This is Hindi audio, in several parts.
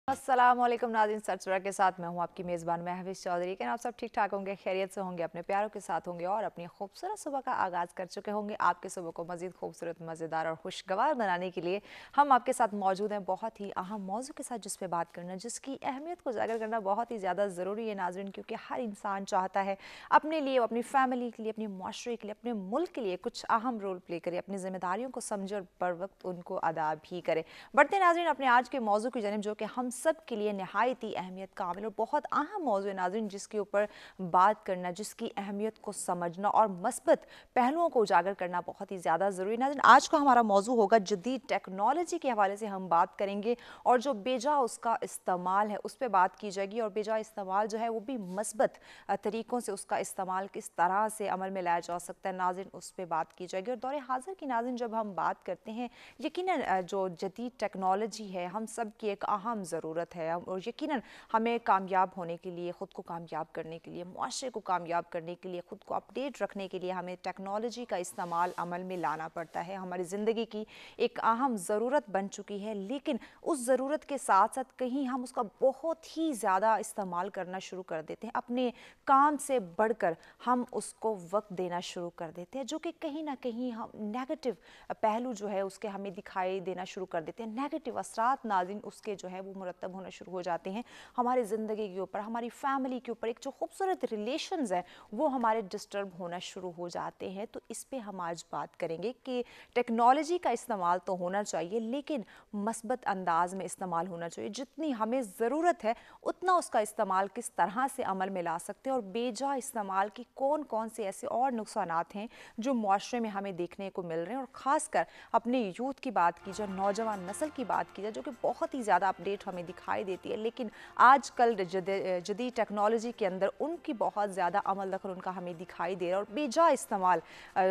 अस्सलामुअलैकुम नाज़रीन, सरसुरा के साथ मैं हूं आपकी मेज़बान महविश चौधरी। कि आप सब ठीक ठाक होंगे, खैरियत से होंगे, अपने प्यारों के साथ होंगे और अपनी खूबसूरत सुबह का आगाज़ कर चुके होंगे। आपके सुबह को मज़ीद खूबसूरत, मज़ेदार और खुशगवार बनाने के लिए हम आपके साथ मौजूद हैं बहुत ही अहम मौजू के साथ, जिस पर बात करना, जिसकी अहमियत को उजागर करना बहुत ही ज़्यादा ज़रूरी है नाज़रीन, क्योंकि हर इंसान चाहता है अपने लिए, अपनी फैमिली के लिए, अपने माशरे के लिए, अपने मुल्क के लिए कुछ अहम रोल प्ले करे, अपनी जिम्मेदारियों को समझे और बर वक्त उनको अदा भी करे। बढ़ते नाज़रीन अपने आज के मौजू की जानिब, जो कि हम सब के लिए नहायत ही अहमियत काबिल और बहुत अहम मौजू है नाज़रीन, जिसके ऊपर बात करना, जिसकी अहमियत को समझना और मस्बत पहलुओं को उजागर करना बहुत ही ज़्यादा ज़रूरी नाज़रीन। आज का हमारा मौजू होगा जदीद टेक्नोलॉजी के हवाले से हम बात करेंगे और जो बेजा उसका इस्तेमाल है उस पर बात की जाएगी, और बेजा इस्तेमाल जो है वो भी मस्बत तरीक़ों से उसका इस्तेमाल किस तरह से अमल में लाया जा सकता है नाज़रीन, उस पर बात की जाएगी। और दौरे हाज़िर की नाज़रीन जब हम बात करते हैं, यकीनन जो जदीद टेक्नोलॉजी है हम सब की एक अहम ज़रूरत है, और यकीनन हमें कामयाब होने के लिए, ख़ुद को कामयाब करने के लिए, मुआशरे को कामयाब करने के लिए, ख़ुद को अपडेट रखने के लिए हमें टेक्नोलॉजी का इस्तेमाल अमल में लाना पड़ता है। हमारी ज़िंदगी की एक अहम ज़रूरत बन चुकी है, लेकिन उस ज़रूरत के साथ साथ कहीं हम उसका बहुत ही ज़्यादा इस्तेमाल करना शुरू कर देते हैं, अपने काम से बढ़कर हम उसको वक्त देना शुरू कर देते हैं, जो कि कहीं ना कहीं हम नेगेटिव पहलू जो है उसके हमें दिखाई देना शुरू कर देते हैं। नेगेटिव असरात नाज़रीन उसके जो है वो मुरतब होना शुरू हो जाते हैं हमारी ज़िंदगी के ऊपर, हमारी फैमिली के ऊपर। एक जो खूबसूरत रिलेशंस हैं वो हमारे डिस्टर्ब होना शुरू हो जाते हैं। तो इस पे हम आज बात करेंगे कि टेक्नोलॉजी का इस्तेमाल तो होना चाहिए, लेकिन मस्बत अंदाज में इस्तेमाल होना चाहिए। जितनी हमें ज़रूरत है उतना उसका इस्तेमाल किस तरह से अमल में ला सकते हैं, और बेजा इस्तेमाल की कौन कौन से ऐसे और नुकसानात हैं जो मुआशरे में हमें देखने को मिल रहे हैं। और ख़ासकर अपने यूथ की बात की जाए, नौजवान नस्ल की बात की जाए, जो कि बहुत ही ज़्यादा अपडेट हमें दिखाई देती है, लेकिन आजकल जदीद टेक्नोलॉजी के अंदर उनकी बहुत ज़्यादा अमल दखल उनका हमें दिखाई दे रहा है और बेजा इस्तेमाल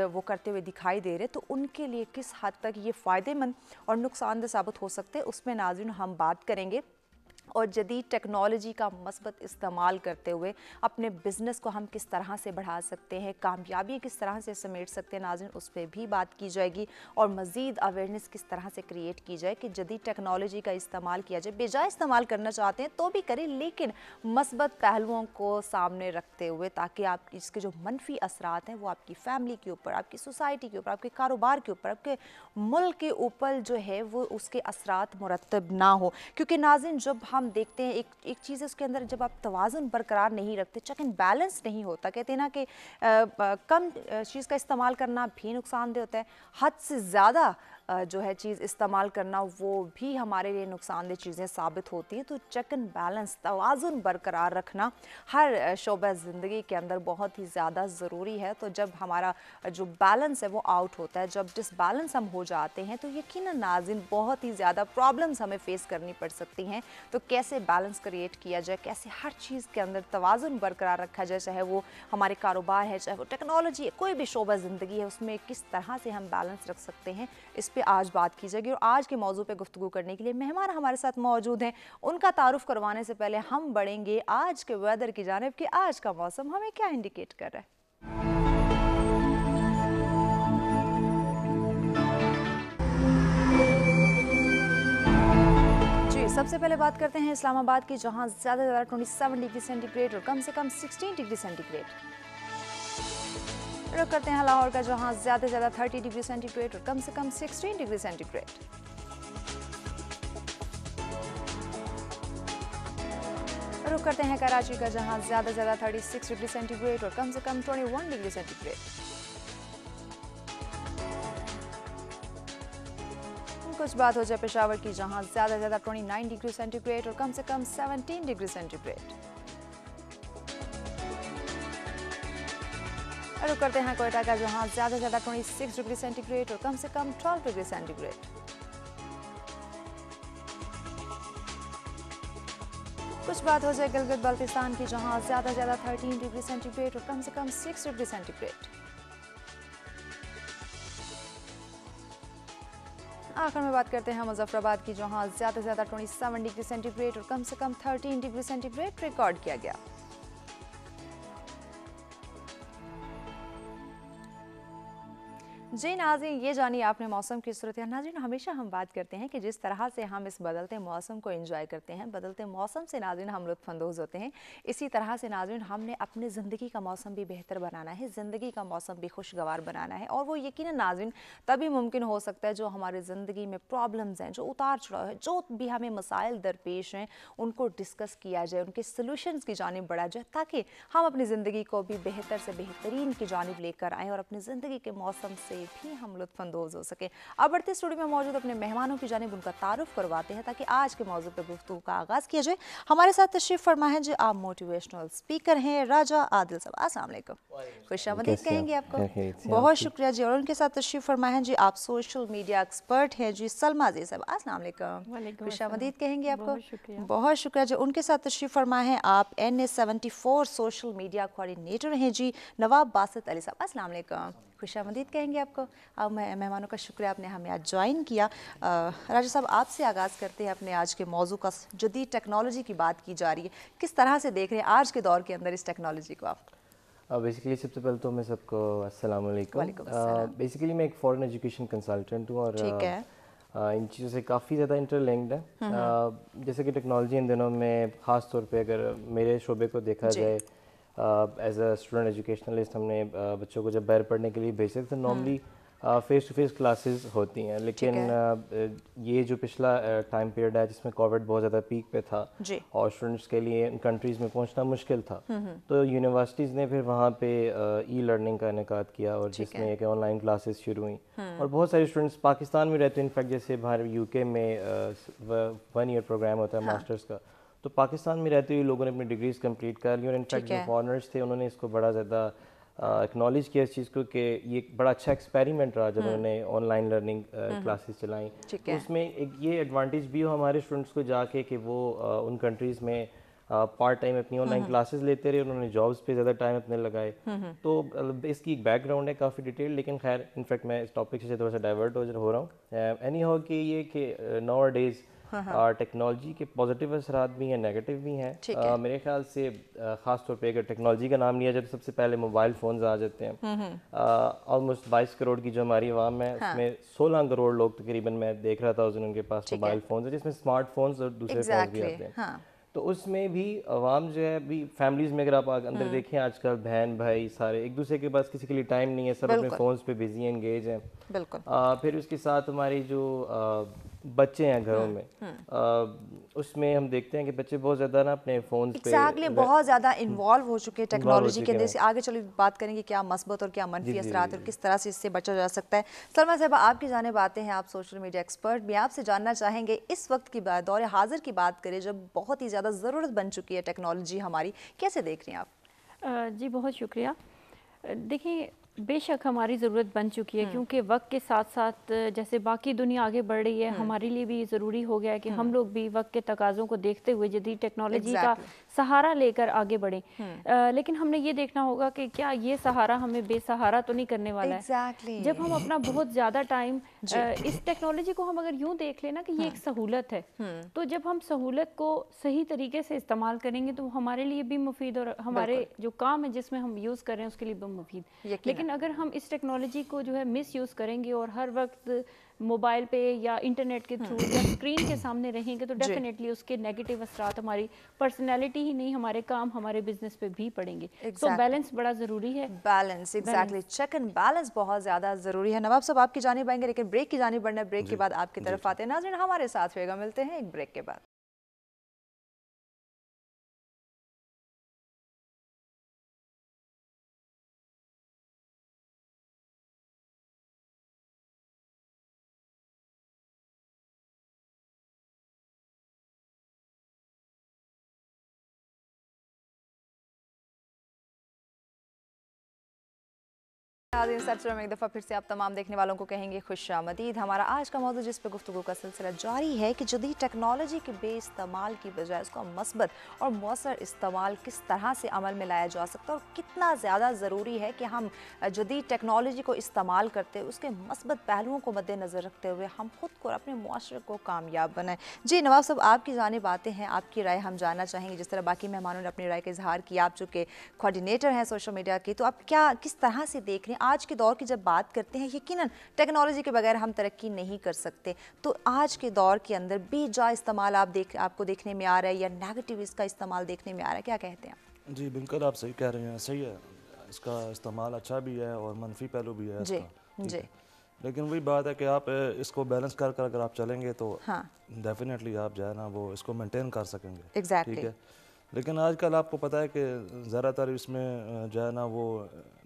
वो करते हुए दिखाई दे रहे। तो उनके लिए किस हद तक ये फ़ायदेमंद और नुकसानदेह साबित हो सकते हैं, उसमें नाज़रीन हम बात करेंगे। और जदीद टेक्नोलॉजी का मस्बत इस्तेमाल करते हुए अपने बिज़नेस को हम किस तरह से बढ़ा सकते हैं, कामयाबी किस तरह से समेट सकते हैं नाज़रीन, उस पर भी बात की जाएगी। और मज़ीद अवेयरनेस किस तरह से क्रिएट की जाए कि जदीद टेक्नोलॉजी का इस्तेमाल किया जाए। बेजा इस्तेमाल करना चाहते हैं तो भी करें, लेकिन मस्बत पहलुओं को सामने रखते हुए, ताकि आप इसके जो मनफी असरात हैं वो आपकी फ़ैमिली के ऊपर, आपकी सोसाइटी के ऊपर, आपके कारोबार के ऊपर, आपके मुल्क के ऊपर जो है वो उसके असरात मुरतब ना हो। क्योंकि नाज़रीन जब हम देखते हैं एक चीज़ है उसके अंदर, जब आप तवाज़ुन बरकरार नहीं रखते, चेक एंड बैलेंस नहीं होता, कहते हैं ना कि कम चीज़ का इस्तेमाल करना भी नुकसानदेह होता है, हद से ज़्यादा जो है चीज़ इस्तेमाल करना वो भी हमारे लिए नुकसानदेह चीज़ें साबित होती हैं। तो चेक एंड बैलेंस, तवाज़ुन बरकरार रखना हर शोबा ज़िंदगी के अंदर बहुत ही ज़्यादा ज़रूरी है। तो जब हमारा जो बैलेंस है वो आउट होता है, जब डिसबैलेंस हम हो जाते हैं, तो यकीनन नाज़रीन बहुत ही ज़्यादा प्रॉब्लम्स हमें फेस करनी पड़ सकती हैं। तो कैसे बैलेंस क्रिएट किया जाए, कैसे हर चीज़ के अंदर तवाज़ुन बरकरार रखा जाए, चाहे वो हमारे कारोबार है, चाहे वो टेक्नोलॉजी है, कोई भी शोबा ज़िंदगी है, उसमें किस तरह से हम बैलेंस रख सकते हैं, इस पे आज बात की जाएगी। और आज के मौजू पे गुफ्तगू करने के लिए मेहमान हमारे साथ मौजूद हैं। उनका तारुफ करवाने से पहले हम बढ़ेंगे आज के वेदर की जानिब कि आज का मौसम हमें क्या इंडिकेट कर रहा है। सबसे पहले बात करते हैं इस्लामाबाद की, जहां ज़्यादा से ज़्यादा 27 डिग्री सेंटीग्रेड और कम से कम 16 डिग्री सेंटीग्रेड। रुक करते हैं लाहौर का, जहां ज़्यादा से ज़्यादा 30 डिग्री सेंटीग्रेड और कम से कम 16 डिग्री सेंटीग्रेड। रुक करते हैं कराची का, जहां ज़्यादा से ज़्यादा 36 डिग्री सेंटीग्रेड और कम से कम 21 डिग्री सेंटीग्रेड। कुछ बात हो जाए पेशावर की, जहां ज़्यादा से ज़्यादा 29 डिग्री सेंटीग्रेड और कम से कम 17 डिग्री सेंटीग्रेड। रुक करते हैं कोयटा का, जहां ज़्यादा से ज़्यादा 26 डिग्री सेंटीग्रेड और कम से कम 12 डिग्री सेंटीग्रेड। कुछ बात हो जाए गिलगित बाल्टिस्तान की, जहां ज़्यादा से ज़्यादा 13 डिग्री सेंटीग्रेड और कम से कम 6 डिग्री सेंटीग्रेड। आखिर में बात करते हैं मुजफ्फराबाद की, जहां ज़्यादा से ज़्यादा 27 डिग्री सेंटीग्रेड और कम से कम 13 डिग्री सेंटीग्रेड रिकॉर्ड किया गया। जी नाज़रीन, ये जानिए आपने मौसम की सूरत। नाज़रीन, हमेशा हम बात करते हैं कि जिस तरह से हम इस बदलते मौसम को एंजॉय करते हैं, बदलते मौसम से नाज़रीन हम लुत्फ़अंदोज़ होते हैं, इसी तरह से नाज़रीन हमने अपनी ज़िंदगी का मौसम भी बेहतर बनाना है, ज़िंदगी का मौसम भी खुशगवार बनाना है। और वो यकीनन नाज़रीन तभी मुमकिन हो सकता है जो हमारी ज़िंदगी में प्रॉब्लम्स हैं, जो उतार चढ़ाव है, जो भी हमें मसाइल दरपेश हैं, उनको डिस्कस किया जाए, उनके सोल्यूशंस की जानिब बढ़ा जाए, ताकि हम अपनी ज़िंदगी को भी बेहतर से बेहतरीन की जानिब लेकर आएँ और अपनी ज़िंदगी के मौसम से भी हम लुत्फ़अंदोज़ हो सके। अब बढ़ते स्टूडियो में मौजूद अपने मेहमानों की जानिब उनका तारुफ करवाते हैं ताकि आज के मौजू पर गुफ्तगू का आगाज़ किया जाए। हमारे साथ तशरीफ़ फरमा है जी, आप मोटिवेशनल स्पीकर हैं राजा आदिल साहब। अस्सलाम वालेकुम, खुशामदीद कहेंगे आपको। बहुत शुक्रिया जी। और उनके साथ तशरीफ़ फरमा है जी, आप सोशल मीडिया एक्सपर्ट हैं जी, सलमा जी साहब। अस्सलाम वालेकुम, खुशामदीद कहेंगे आपको। बहुत शुक्रिया जी। उनके साथ तशरीफ़ फरमा है आप NA74 सोशल मीडिया कोऑर्डिनेटर हैं जी, नवाब बासित अली साहब। अस्सलाम वालेकुम, खुशामदीद कहेंगे आपको। अब मेहमानों का शुक्रिया, आपने हमें आज ज्वाइन किया। राजा साहब, आपसे आगाज़ करते हैं अपने आज के मौजू का। जदीद टेक्नोलॉजी की बात की जा रही है, किस तरह से देख रहे हैं आज के दौर के अंदर इस टेक्नोलॉजी को आप? बेसिकली सबसे पहले तो मैं सबको अस्सलाम वालेकुम। बेसिकली मैं एक फ़ॉरेन एजुकेशन कंसल्टेंट हूँ और ठीक है। इन चीज़ों से काफ़ी ज़्यादा इंटरलिंक्ड है। जैसे कि टेक्नोलॉजी इन दिनों में ख़ास तौर पे अगर मेरे शोबे को देखा जाए, एज अ स्टूडेंट एजुकेशनलिस्ट हमने बच्चों को जब बाहर पढ़ने के लिए भेजते थे तो normally face to face classes होती हैं, लेकिन ये जो पिछला टाइम पीरियड है जिसमें कोविड बहुत ज़्यादा पीक पे था और स्टूडेंट्स के लिए इन कंट्रीज़ में पहुंचना मुश्किल था, तो यूनिवर्सिटीज़ ने फिर वहाँ पे ई लर्निंग का इनेकाद किया और जिसमें एक ऑनलाइन क्लासेस शुरू हुई और बहुत सारे स्टूडेंट्स पाकिस्तान में रहते हैं। इनफैक्ट जैसे बाहर यूके में 1 ईयर प्रोग्राम होता है मास्टर्स का, तो पाकिस्तान में रहते हुए लोगों ने अपनी डिग्रीज कंप्लीट कर ली और इनफैक्ट जो फॉरनर्स थे उन्होंने इसको बड़ा ज़्यादा एक्नॉलेज किया इस चीज़ को कि ये एक बड़ा अच्छा एक्सपेरिमेंट रहा जब उन्होंने ऑनलाइन लर्निंग क्लासेस चलाई। तो उसमें एक ये एडवांटेज भी हो हमारे स्टूडेंट्स को जाके कि वो उन कंट्रीज़ में पार्ट टाइम अपनी ऑनलाइन क्लासेस लेते रहे, उन्होंने जॉब्स पे ज़्यादा टाइम अपने लगाए। तो इसकी एक बैकग्राउंड है काफ़ी डिटेल, लेकिन खैर इनफैक्ट मैं इस टॉपिक से थोड़ा सा डाइवर्ट हो रहा हूँ। एनी हाउ कि ये कि नाउ डेज़ टेक्नोलॉजी के पॉजिटिव असरात भी हैं, नेगेटिव भी हैं। मेरे ख्याल से ख़ास तौर पे अगर टेक्नोलॉजी का नाम लिया जाए तो सबसे पहले मोबाइल फ़ोन्स आ जाते हैं। ऑलमोस्ट 22 करोड़ की जो हमारी आवाम है उसमें 16 करोड़ लोग तकरीबन, मैं देख रहा था उस दिन, उनके पास मोबाइल फ़ोन्स है जिसमें स्मार्टफोन्स और दूसरे फ़ोन्स भी आते हैं। तो उसमें भी आवाम जो है अभी फैमिलीज़ में अगर आप अंदर देखें आजकल बहन भाई सारे एक दूसरे के पास किसी के लिए टाइम नहीं है, सब अपने फ़ोन्स पे बिजी एंगेज हैं। फिर उसके साथ हमारी जो बच्चे हैं घरों में, उसमें हम देखते हैं कि बच्चे बहुत ज़्यादा ना अपने फ़ोन पे बहुत ज़्यादा इन्वॉल्व हो चुके हैं टेक्नोलॉजी के अंदर। आगे चलो बात करेंगे क्या मस्बत और क्या मनफी असरात और किस तरह से इससे बचा जा सकता है। सलमा साहब, आपकी जानिब आते हैं, आप सोशल मीडिया एक्सपर्ट भी, आपसे जानना चाहेंगे इस वक्त की बात, दौर हाजिर की बात करें जब बहुत ही ज़्यादा ज़रूरत बन चुकी है टेक्नोलॉजी हमारी, कैसे देख रही हैं आप? जी बहुत शुक्रिया। देखिए बेशक हमारी ज़रूरत बन चुकी है क्योंकि वक्त के साथ साथ जैसे बाकी दुनिया आगे बढ़ रही है, हमारे लिए भी ज़रूरी हो गया है कि हम लोग भी वक्त के तकाज़ों को देखते हुए जदीद टेक्नोलॉजी का सहारा लेकर आगे बढ़ें। लेकिन हमने ये देखना होगा कि क्या ये सहारा हमें बेसहारा तो नहीं करने वाला है। जब हम अपना बहुत ज़्यादा टाइम इस टेक्नोलॉजी को हम अगर यूँ देख लेना कि ये एक सहूलत है, तो जब हम सहूलत को सही तरीके से इस्तेमाल करेंगे तो हमारे लिए भी मुफीद और हमारे जो काम है जिसमें हम यूज़ कर रहे हैं उसके लिए भी मुफीद। लेकिन अगर हम इस टेक्नोलॉजी को जो है मिस यूज़ करेंगे और हर वक्त मोबाइल पे या इंटरनेट के थ्रू या स्क्रीन के सामने रहेंगे तो डेफिनेटली उसके नेगेटिव असरात हमारी पर्सनैलिटी ही नहीं, हमारे काम, हमारे बिजनेस पे भी पड़ेंगे। तो बैलेंस बड़ा ज़रूरी है। Balance, exactly, check and balance बहुत ज़्यादा ज़रूरी है। नवाब साहब, आपकी जानिब आएंगे लेकिन ब्रेक की जानिब बढ़ना है। ब्रेक के बाद आपकी तरफ आते हैं। नाज़रीन, हमारे साथ रहेगा, मिलते हैं एक ब्रेक के बाद। एक दफ़ा फिर से आप तमाम देखने वालों को कहेंगे खुशामदीद। हमारा आज का मौजूद जिस पर गुफ्तगू का सिलसिला जारी है कि जदीद टेक्नोलॉजी के बेइस्तेमाल की बजाय उसका मस्बत और मौसर इस्तेमाल किस तरह से अमल में लाया जा सकता है और कितना ज़्यादा ज़रूरी है कि हम जदीद टेक्नोलॉजी को इस्तेमाल करते हुए उसके मस्बत पहलुओं को मद्देनज़र रखते हुए हम खुद को और अपने मुआशरे को कामयाब बनाएं। जी नवाब साहब, आपकी जानिब आते हैं, आपकी राय हम जानना चाहेंगे। जिस तरह बाकी मेहमानों ने अपनी राय का इजहार किया, आप चूँकि कोऑर्डिनेटर हैं सोशल मीडिया की, तो आप क्या किस तरह से देख रहे हैं आज के दौर की जब बात करते हैं, यकीनन टेक्नोलॉजी के बगैर हम तरक्की नहीं कर सकते। तो आज के दौर के अंदर बेजा इस्तेमाल आपको देखने में आ रहा है या नेगेटिव इसका इस्तेमाल देखने में आ रहा है, क्या कहते हैं? जी बिल्कुल, आप सही कह रहे हैं, सही है। इसका इस्तेमाल अच्छा भी है और मनफी पहलू भी है जी इसका। जी। लेकिन वही बात है कि आप इसको बैलेंस कर कर अगर आप चलेंगे तो हाँ डेफिनेटली आप जो है ना वो इसको मेंटेन कर सकेंगे। एग्जैक्टली। ठीक है, लेकिन आजकल आपको पता है कि ज़्यादातर इसमें जो है ना वो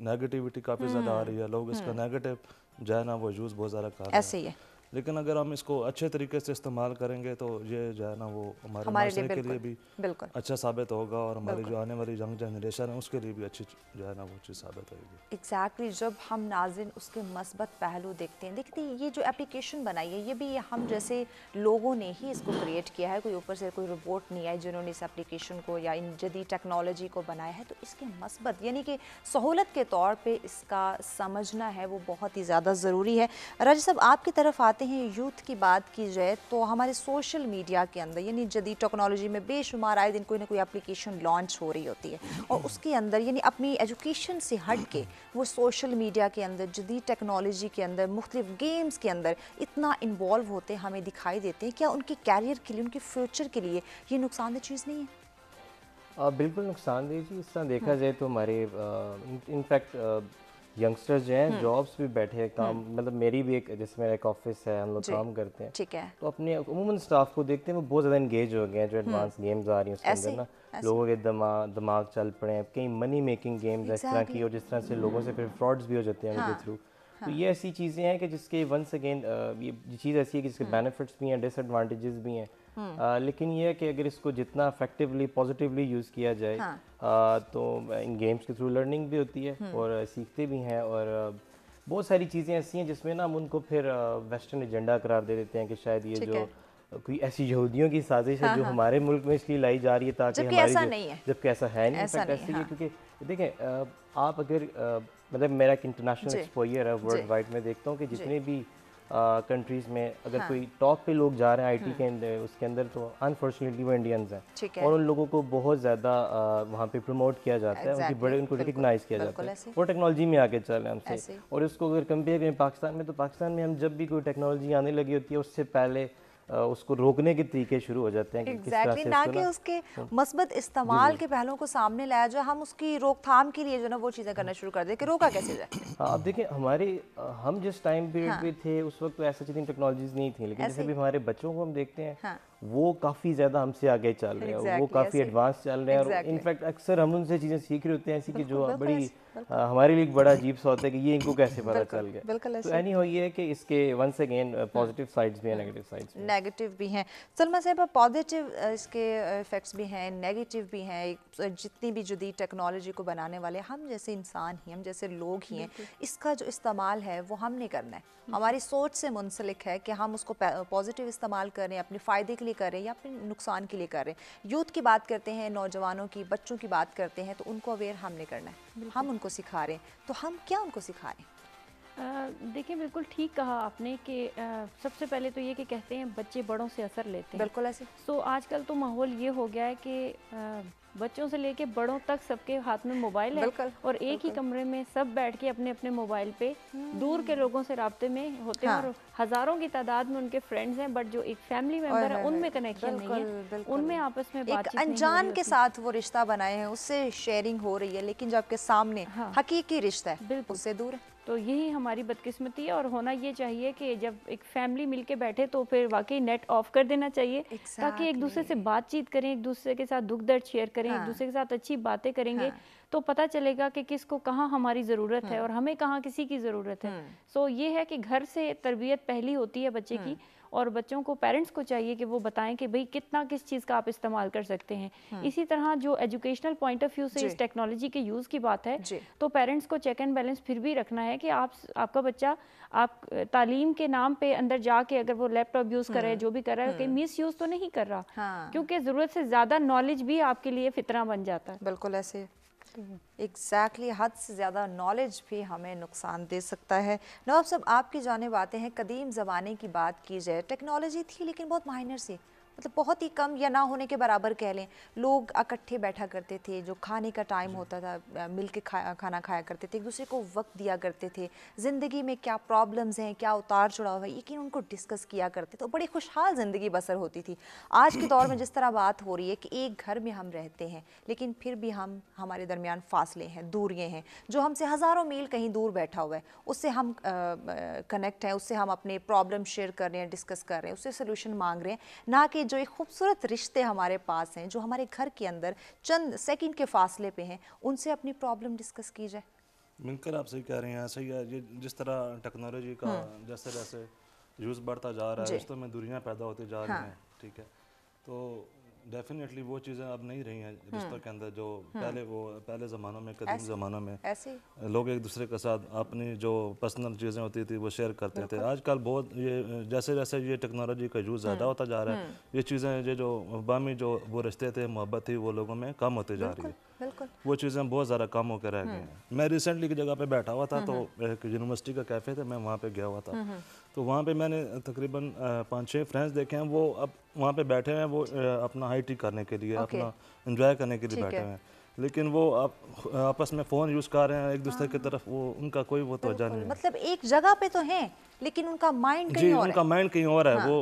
नेगेटिविटी काफ़ी ज़्यादा आ रही है, लोग इसका नेगेटिव जो है ना वो यूज़ बहुत ज़्यादा कर रहे हैं। ऐसे ही है। लेकिन अगर हम इसको अच्छे तरीके से इस्तेमाल करेंगे तो ये जो है ना वो हमारे हमारे लिए माशरे के लिए भी बिल्कुल अच्छा साबित होगा और हमारी जो आने वाली यंग जनरेशन है उसके लिए भी अच्छी जो है ना वो चीज़ साबित होगी। एग्जैक्टली। जब हम नाज़रीन उसके मस्बत पहलू देखते हैं, देखते हैं ये जो एप्लीकेशन बनाई है ये भी हम जैसे लोगों ने ही इसको क्रिएट किया है, कोई ऊपर से कोई रोबोट नहीं आई जिन्होंने इस एप्लीकेशन को या इन जदीद टेक्नोलॉजी को बनाया है। तो इसके मस्बत यानी कि सहूलत के तौर पे इसका समझना है वो बहुत ही ज़्यादा ज़रूरी है। राजा साहब आपकी तरफ आते हैं, यूथ की बात की जाए तो हमारे सोशल मीडिया के अंदर यानी जदीद टेक्नोलॉजी में बेशुमार आए दिन कोई ना कोई एप्लीकेशन लॉन्च हो रही होती है और उसके अंदर यानी अपनी एजुकेशन से हट के वो सोशल मीडिया के अंदर जदीद टेक्नोलॉजी के अंदर मुख्तलिफ गेम्स के अंदर इतना इन्वॉल्व होते हमें दिखाई देते हैं। क्या उनके कैरियर के लिए, उनके फ्यूचर के लिए ये नुकसानदेह चीज़ नहीं है? बिल्कुल नुकसानदेह जी। इस तरह देखा जाए तो हमारे इनफैक्ट यंगस्टर्स जो हैं जॉब्स भी बैठे हैं, काम मतलब मेरी भी एक, जैसे मेरा एक ऑफिस है, हम लोग काम करते हैं, ठीक है, तो अपने अमूमन स्टाफ को देखते हैं वो बहुत ज़्यादा इंगेज हो गए हैं। जो एडवांस गेम्स आ रही हैं उसके अंदर ना लोगों के दिमाग चल पड़े हैं, कई मनी मेकिंग गेम्स इस तरह की, और जिस तरह से लोगों से फिर फ्रॉड्स भी हो जाते हैं उनके थ्रू। तो ये ऐसी चीज़ें हैं कि जिसके वंस अगेन ये चीज़ ऐसी है कि जिसके बेनिफिट्स भी हैं, डिसएडवांटेजेस भी हैं। लेकिन ये है कि अगर इसको जितना इफेक्टिवली पॉजिटिवली यूज़ किया जाए तो इन गेम्स के थ्रू लर्निंग भी होती है और सीखते भी हैं, और बहुत सारी चीज़ें ऐसी हैं जिसमें ना हम उनको फिर वेस्टर्न एजेंडा करार दे देते हैं कि शायद ये जो कोई ऐसी यहूदियों की साजिश है जो हमारे मुल्क में इसलिए लाई जा रही है ताकि जबकि हमारी ऐसा नहीं है, जबकि ऐसा है नहीं। इनफैक्ट ऐसे ही, क्योंकि देखें आप अगर मतलब मेरा एक इंटरनेशनल एक्सपोजर है, वर्ल्ड वाइड में देखता हूँ कि जितने भी कंट्रीज में अगर कोई टॉप पे लोग जा रहे हैं आईटी के अंदर, उसके अंदर तो अनफॉर्चुनेटली वो इंडियंस हैं और उन लोगों को बहुत ज़्यादा वहाँ पे प्रमोट किया जाता है, उनको रिकग्नाइज किया जाता है, वो टेक्नोलॉजी में आगे चल रहे हैं हमसे। और इसको अगर कंपेयर करें पाकिस्तान में, तो पाकिस्तान में हम जब भी कोई टेक्नोलॉजी आने लगी होती है उससे पहले उसको रोकने के तरीके शुरू हो जाते हैं कि किस तरह से ना कि उसके मस्बत इस्तेमाल के पहलुओं को सामने लाया जाए, हम उसकी रोकथाम के लिए जो ना वो चीज़ें करना शुरू कर दें कि रोका कैसे जाए। हाँ, अब देखिए हम जिस टाइम पीरियड पे थे उस वक्त तो ऐसा चीज़ टेक्नोलॉजीज नहीं थी, लेकिन जैसे भी हमारे बच्चों को हम देखते हैं वो काफ़ी ज़्यादा हमसे आगे चल रहे हैं, वो काफ़ी एडवांस चल रहे हैं, और इनफैक्ट अक्सर हम उनसे चीज़ें सीख रहे होते हैं ऐसी कि जो बड़ी हमारे लिए बड़ा अजीब सा होता है कि ये इनको कैसे पता चल गया। तो एनी हो ये है कि इसके वंस अगेन पॉजिटिव साइड्स भी हैं, नेगेटिव साइड्स भी, नेगेटिव भी हैं। सलमा साहब, पॉजिटिव इसके इफेक्ट्स भी हैं, नेगेटिव भी हैं। जितनी भी जदीद टेक्नोलॉजी को बनाने वाले हम जैसे इंसान ही, हम जैसे लोग ही हैं, इसका जो इस्तेमाल है वो हमने करना है, हमारी सोच से मुंसलिक है कि हम उसको पॉजिटिव इस्तेमाल करें, अपने फ़ायदे के लिए करें या अपने नुकसान के लिए करें। यूथ की बात करते हैं, नौजवानों की, बच्चों की बात करते हैं, तो उनको अवेयर हमने करना है, हम उनको सिखा रहे हैं। तो हम क्या उनको सिखा रहे हैं? देखिए बिल्कुल ठीक कहा आपने कि सबसे पहले तो ये कि कहते हैं बच्चे बड़ों से असर लेते हैं, बिल्कुल ऐसे। सो आजकल तो माहौल ये हो गया है कि बच्चों से लेके बड़ों तक सबके हाथ में मोबाइल है और एक ही कमरे में सब बैठ के अपने अपने मोबाइल पे दूर के लोगों से राब्ते में होते हैं और हज़ारों की तादाद में उनके फ्रेंड्स हैं, बट जो एक फैमिली मेंबर है उनमें कनेक्शन नहीं है, उनमें आपस में बातचीत नहीं, अनजान के साथ वो रिश्ता बनाए हैं, उससे शेयरिंग हो रही है, लेकिन जबकि सामने हकीकी रिश्ता है उससे दूर है। तो यही हमारी बदकिस्मती है और होना ये चाहिए कि जब एक फैमिली मिलके बैठे तो फिर वाकई नेट ऑफ कर देना चाहिए ताकि एक दूसरे से बातचीत करें, एक दूसरे के साथ दुख दर्द शेयर करें, एक दूसरे के साथ अच्छी बातें करेंगे तो पता चलेगा कि किसको कहाँ हमारी ज़रूरत है और हमें कहाँ किसी की ज़रूरत है। सो ये है कि घर से तरबियत पहली होती है बच्चे की और बच्चों को, पेरेंट्स को चाहिए कि वो बताएं कि भाई कितना किस चीज़ का आप इस्तेमाल कर सकते हैं। इसी तरह जो एजुकेशनल पॉइंट ऑफ व्यू से इस टेक्नोलॉजी के यूज़ की बात है तो पेरेंट्स को चेक एंड बैलेंस फिर भी रखना है कि आपका बच्चा आप तालीम के नाम पे अंदर जाके अगर वो लैपटॉप यूज़ कर रहा है, जो भी कर रहा है, कि मिस यूज़ तो नहीं कर रहा, क्योंकि ज़रूरत से ज़्यादा नॉलेज भी आपके लिए फितरा बन जाता है। बिल्कुल ऐसे एग्जैक्टली हद से ज़्यादा नॉलेज भी हमें नुकसान दे सकता है। नवाब साहब, आपकी जानिब आते हैं, कदीम ज़माने की बात की जाए टेक्नोलॉजी थी लेकिन बहुत माइनर सी, मतलब बहुत ही कम या ना होने के बराबर कह लें। लोग इकट्ठे बैठा करते थे, जो खाने का टाइम होता था मिल के खाना खाया करते थे, एक दूसरे को वक्त दिया करते थे, ज़िंदगी में क्या प्रॉब्लम्स हैं, क्या उतार चढ़ाव है, यकीन उनको डिस्कस किया करते थे, तो बड़ी खुशहाल ज़िंदगी बसर होती थी। आज के दौर में जिस तरह बात हो रही है कि एक घर में हम रहते हैं लेकिन फिर भी हमारे दरमियान फासले हैं, दूरियां हैं, जो हमसे हज़ारों मील कहीं दूर बैठा हुआ है उससे हम कनेक्ट हैं, उससे हम अपने प्रॉब्लम शेयर कर रहे हैं, डिस्कस कर रहे हैं, उससे सोल्यूशन मांग रहे हैं, ना कि जो एक खूबसूरत रिश्ते हमारे पास हैं जो हमारे घर के अंदर चंद सेकंड के फासले पे हैं, उनसे अपनी प्रॉब्लम डिस्कस की जाए। मिलकर आप सही कह रहे हैं, ऐसे ही है। ये जिस तरह टेक्नोलॉजी का जैसे जैसे यूज़ बढ़ता जा रहा है, रिश्तों में दूरियां पैदा होती जा रही हैं, ठीक है, तो डेफिनेटली वो चीज़ें अब नहीं रही हैं रिश्तों के अंदर जो पहले ज़मानों में, कदीम ज़मानों में ऐसे लोग एक दूसरे के साथ अपनी जो पर्सनल चीज़ें होती थी वो शेयर करते थे। आजकल बहुत ये जैसे जैसे ये टेक्नोलॉजी का यूज़ ज़्यादा होता जा रहा है, ये चीज़ें ये जो बामी जो वो रिश्ते थे, मोहब्बत थी, वो लोगों में कम होती जा रही है। बिल्कुल वो चीज़ें बहुत ज़्यादा कम होकर रह गई हैं। मैं रिसेंटली की जगह पे बैठा हुआ था, तो एक यूनिवर्सिटी का कैफ़े था, मैं वहाँ पे गया हुआ था, तो वहाँ पे मैंने तकरीबन 5-6 फ्रेंड्स देखे हैं। वो अब वहाँ पे बैठे हैं, वो अपना हाई टी करने के लिए, अपना एंजॉय करने के लिए बैठे हुए हैं, लेकिन वो आपस में फ़ोन यूज़ कर रहे हैं एक दूसरे की तरफ, वो उनका कोई वो तवज्जो नहीं है। मतलब एक जगह पे तो हैं लेकिन उनका माइंड कहीं और उनका माइंड कहीं और है। वो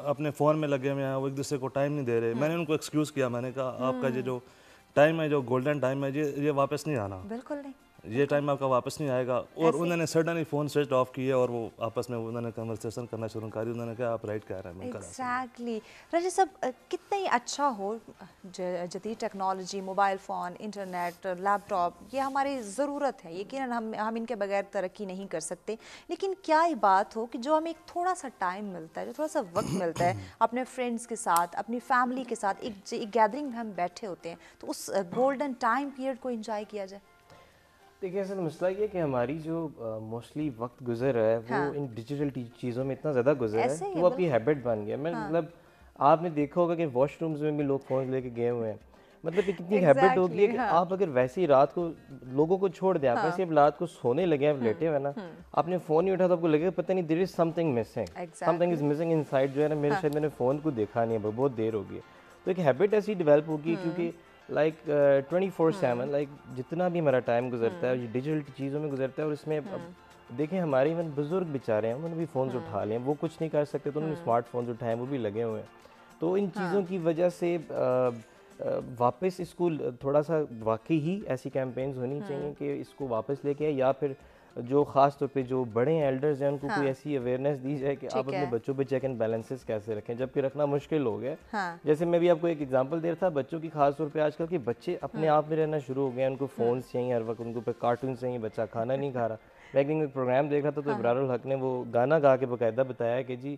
अपने फ़ोन में लगे हुए हैं, वो एक दूसरे को टाइम नहीं दे रहे। मैंने उनको एक्सक्यूज़ किया, मैंने कहा आपका ये जो टाइम है, जो गोल्डन टाइम है, ये वापस नहीं आना, बिल्कुल नहीं, ये टाइम आपका वापस नहीं आएगा। और उन्होंने सडनली फ़ोन स्विच ऑफ किया और वो आपस में उन्होंने कन्वर्सेशन करना शुरू कर दी। उन्होंने कहा आप राइट कह रहे हैं। एग्जैक्टली रजत साहब, कितना ही अच्छा हो जदीद technology, mobile phone, internet, laptop, ये हमारी ज़रूरत है, यकीनन हम इनके बगैर तरक्की नहीं कर सकते, लेकिन क्या ही बात हो कि जो हमें एक थोड़ा सा टाइम मिलता है, जो थोड़ा सा वक्त मिलता है अपने फ्रेंड्स के साथ, अपनी फैमिली के साथ, एक गैदरिंग में हम बैठे होते हैं, तो उस गोल्डन टाइम पीरियड को इंजॉय किया जाए। देखिए असल मसला ये है कि हमारी जो मोस्टली वक्त गुजर रहा है वो इन डिजिटल चीज़ों में इतना ज़्यादा गुजर है कि वो आपकी हैबिट बन गया। मैं मतलब आपने देखा होगा कि वॉशरूम्स में भी लोग फ़ोन लेके गए हुए हैं, मतलब ये कितनी हैबिट हो गई है कि आप अगर वैसे ही रात को लोगों को छोड़ दें, आप वैसे रात को सोने लगे, आप लेटे हुए ना, आपने फ़ोन नहीं उठा तो आपको लगेगा पता नहीं there is something missing, something is missing inside, जो है ना मेरे शायद मैंने फ़ोन को देखा नहीं है, बहुत देर हो गई। तो एक हैबिट ऐसी डेवलप होगी क्योंकि लाइक 24/7 लाइक जितना भी हमारा टाइम गुजरता है ये डिजिटल चीज़ों में गुजरता है। और इसमें अब देखें हमारे इवन बुजुर्ग बेचारे हैं, उन्होंने भी फ़ोन्स उठा लिए हैं, वो कुछ नहीं कर सकते तो उन्होंने स्मार्टफोन्स उठाए, वो भी लगे हुए हैं। तो इन चीज़ों की वजह से वापस इसको थोड़ा सा वाकई ही ऐसी कैंपेन्स होनी चाहिए कि इसको वापस लेके आए, या फिर जो ख़ास तौर पे जो बड़े एल्डर्स हैं उनको कोई ऐसी अवेयरनेस दी जाए कि आप अपने बच्चों पे चेक एंड बैलेंसेस कैसे रखें, जबकि रखना मुश्किल हो गया। जैसे मैं भी आपको एक एग्जांपल दे रहा था बच्चों की, खास तौर पे आजकल के बच्चे अपने आप में रहना शुरू हो गए हैं, उनको फ़ोन्स चाहिए हर वक्त, उनको पे कार्टून चाहिए, बच्चा खाना नहीं खा रहा। मैं एक दिन एक प्रोग्राम देख रहा था तो इब्रारुल हक ने वो गाना गा के बाकायदा बताया कि जी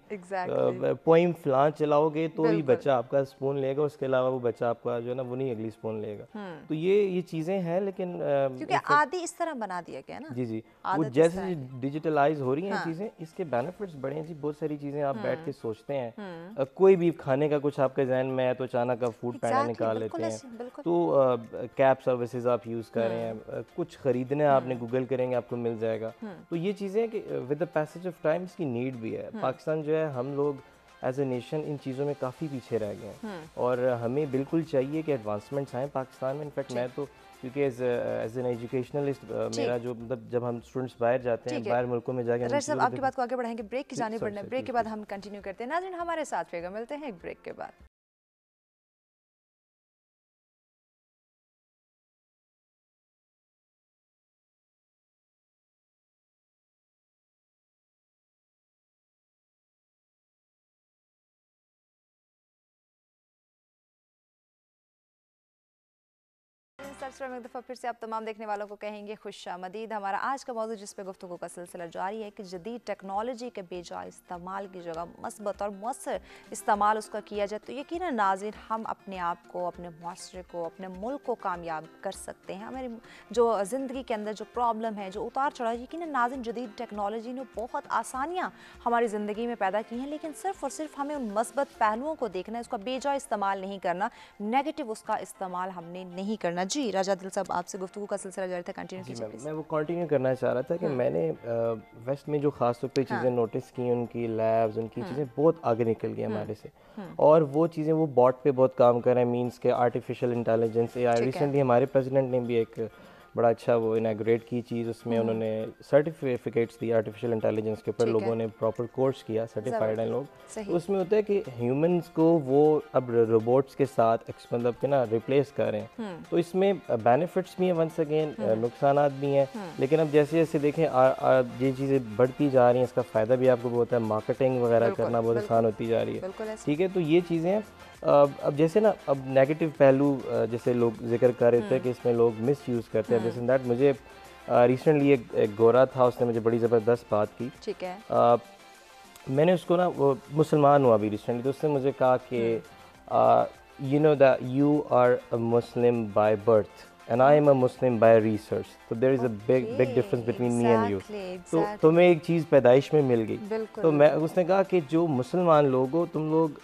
पोइम फलां चलाओगे तो ही बच्चा आपका स्पून लेगा, उसके अलावा वो बच्चा आपका जो है ना वो नहीं अगली स्पून लेगा। तो ये चीज़ें हैं, लेकिन क्योंकि आदि इस तरह बना दिया गया ना। जी वो जैसे डिजिटलाइज हो रही हैं चीज़ें, इसके बेनिफिट्स बड़े हैं जी। बहुत सारी चीज़ें आप बैठ के सोचते हैं, कोई भी खाने का कुछ आपके जहन में है तो अचानक आप फूड पैंडा निकाल लेते हैं, तो कैब सर्विसेज आप यूज़ कर रहे हैं, कुछ ख़रीदने आपने गूगल करेंगे आपको मिल जाएगा। तो ये चीज़ें कि with the passage of time इसकी नीड भी है। पाकिस्तान जो है, हम लोग एज ए नेशन इन चीज़ों में काफ़ी पीछे रह गए हैं और हमें बिल्कुल चाहिए कि एडवांसमेंट्स आएँ पाकिस्तान में। इनफैक्ट मैं तो क्योंकि एज एन एजुकेशनलिस्ट मेरा जो मतलब जब हम स्टूडेंट्स बाहर जाते हैं, बाहर मुल्कों में जाके सब आपकी बात को आगे बढ़ाएंगे, ब्रेक की जाने बढ़ना है, ब्रेक के बाद हम कंटिन्यू करते हैं। नाज़रीन हमारे साथ रहेगा, मिलते हैं एक ब्रेक के बाद। एक दफ़ा फिर से आप तमाम देखने वालों को कहेंगे खुशामदीद। हमारा आज का मौजूद जिस पे गुफ्तगू का सिलसिला जारी है कि जदीद टेक्नोलॉजी के बेजा इस्तेमाल की जगह मस्बत और मौसर इस्तेमाल उसका किया जाए तो यकीनन नाज़रीन हम अपने आप को, अपने माशरे को, अपने मुल्क को कामयाब कर सकते हैं। हमारी जो ज़िंदगी के अंदर जो प्रॉब्लम है, जो उतार चढ़ाव, यकीनन नाज़रीन जदीद टेक्नोलॉजी ने बहुत आसानियाँ हमारी ज़िंदगी में पैदा की हैं, लेकिन सिर्फ़ और सिर्फ हमें उन मस्बत पहलुओं को देखना है, उसका बेजा इस्तेमाल नहीं करना, नेगेटिव उसका इस्तेमाल हमने नहीं करना। जी जी राजा दिल साहब, आपसे गुफ्तगू का सिलसिला जारी था, कंटिन्यू जी कीजिए मैम, प्लीज। मैं वो कंटिन्यू करना चाह रहा था कि मैंने वेस्ट में जो ख़ास तौर पे चीज़ें नोटिस की, उनकी लैब्स, उनकी चीज़ें बहुत आगे निकल गई हमारे से, और वो चीज़ें वो बॉट पे बहुत काम कर रहे हैं, मींस के आर्टिफिशियल इंटेलिजेंस AI। ठीक है। रिसेंटली हमारे प्रेसिडेंट ने भी एक बड़ा अच्छा वो इनाग्रेट की चीज़, उसमें उन्होंने सर्टिफिकेट्स दी आर्टिफिशियल इंटेलिजेंस के ऊपर, ठीक है। लोगों ने प्रॉपर कोर्स किया, सर्टिफाइड हैं लोग। सही। तो उसमें होता है कि ह्यूमंस को वो अब रोबोट्स के साथ मतलब कि ना रिप्लेस कर रहे हैं, तो इसमें बेनिफिट्स भी हैं वंस अगेन, नुकसानात भी हैं। लेकिन अब जैसे जैसे देखें ये चीज़ें बढ़ती जा रही हैं, इसका फ़ायदा भी आपको बहुत है, मार्केटिंग वगैरह बिल्कुल, करना बहुत बिल्कुल। आसान होती जा रही है, बिल्कुल ऐसे। ठीक है। तो ये चीज़ें हैं। अब जैसे ना, अब नेगेटिव पहलू जैसे लोग जिक्र कर रहे थे कि इसमें लोग मिस यूज़ करते हैं दिस एंड दैट। मुझे रिसेंटली एक गोरा था, उसने मुझे बड़ी ज़बरदस्त बात की। ठीक है। मैंने उसको ना, वो मुसलमान हुआ अभी रिसेंटली, तो उसने मुझे कहा कि you know that you are a Muslim by birth and I am a Muslim by research, तो there is a big difference between me and you. तो तुम्हें एक चीज़ पैदाइश में मिल गई। बिल्कुल। तो मैं उसने कहा कि जो मुसलमान लोग हो तुम लोग,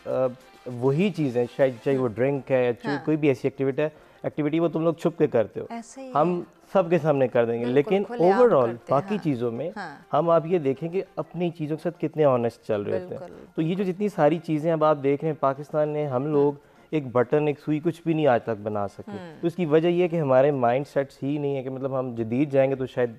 वही चीज़ें, शायद चाहे वो ड्रिंक है या कोई भी ऐसी एक्टिविटी वो तुम लोग छुप के करते हो, ऐसे ही हम सबके सामने कर देंगे। बिल्कुल, लेकिन खुलेआम ओवरऑल करते हैं, बाकी हाँ। चीज़ों में हाँ। हम आप ये देखें कि अपनी चीज़ों के साथ कितने ऑनेस्ट चल रहे होते हैं। बिल्कुल, तो ये जो जितनी सारी चीज़ें अब आप देख रहे हैं पाकिस्तान ने, हम लोग एक बटन, एक सुई, कुछ भी नहीं आज तक बना सके। तो इसकी वजह ये है कि हमारे माइंड सेट्स ही नहीं है कि मतलब हम जदीद जाएंगे तो शायद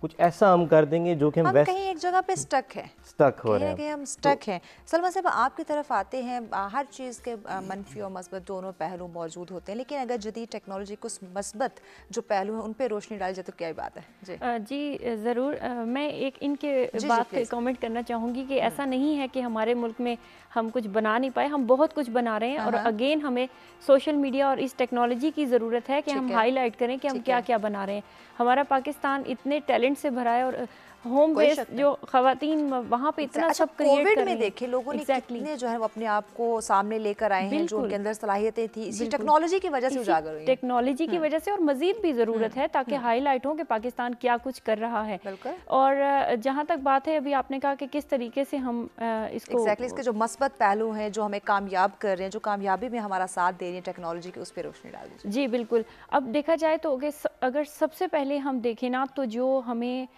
कुछ ऐसा हम कर देंगे जो कि हम वेस्ट कहीं एक जगह पे स्टक है, स्टक हो कहीं रहे ना हैं। कहीं हम स्टक हैं। सलमा साहब, आपकी तरफ आते हैं, हर चीज़ के मनफी और मस्बत दोनों पहलू मौजूद होते हैं, लेकिन अगर जदीद टेक्नोलॉजी को मस्बत जो पहलू हैं उन पे रोशनी डाली जाए तो क्या ही बात है। जी जी ज़रूर। मैं एक इनके जी, बात पे प्लीज़। कमेंट करना चाहूँगी कि ऐसा नहीं है कि हमारे मुल्क में हम कुछ बना नहीं पाए, हम बहुत कुछ बना रहे हैं। और अगेन हमें सोशल मीडिया और इस टेक्नोलॉजी की ज़रूरत है कि हम हाईलाइट करें कि हम क्या क्या बना रहे हैं। हमारा पाकिस्तान इतने टैलेंट से भरा है, और होम बेस्ड जो ख़वातीन वहाँ पे इतना अच्छा, सब क्रिएट कोविड कर में रही देखे लोगों ने Exactly. कितने जो है वो अपने आप को सामने लेकर आए हैं, जो उनके अंदर सलाहियतें थी, इसी टेक्नोलॉजी की वजह से उजागर हुई हैं। टेक्नोलॉजी की वजह से, और मजीद भी ज़रूरत है ताकि हाईलाइट हो कि पाकिस्तान क्या कुछ कर रहा है। बिल्कुल। और जहाँ तक बात है, अभी आपने कहा कि किस तरीके से हम इसको एग्जैक्टली इसके जो मस्बत पहलू हैं, जो हमें कामयाब कर रहे हैं, जो कामयाबी में हमारा साथ दे रही है टेक्नोलॉजी की, उस पर रोशनी डाल दीजिए। जी बिल्कुल। अब देखा जाए तो अगर सबसे पहले हम देखें ना, तो जो हमें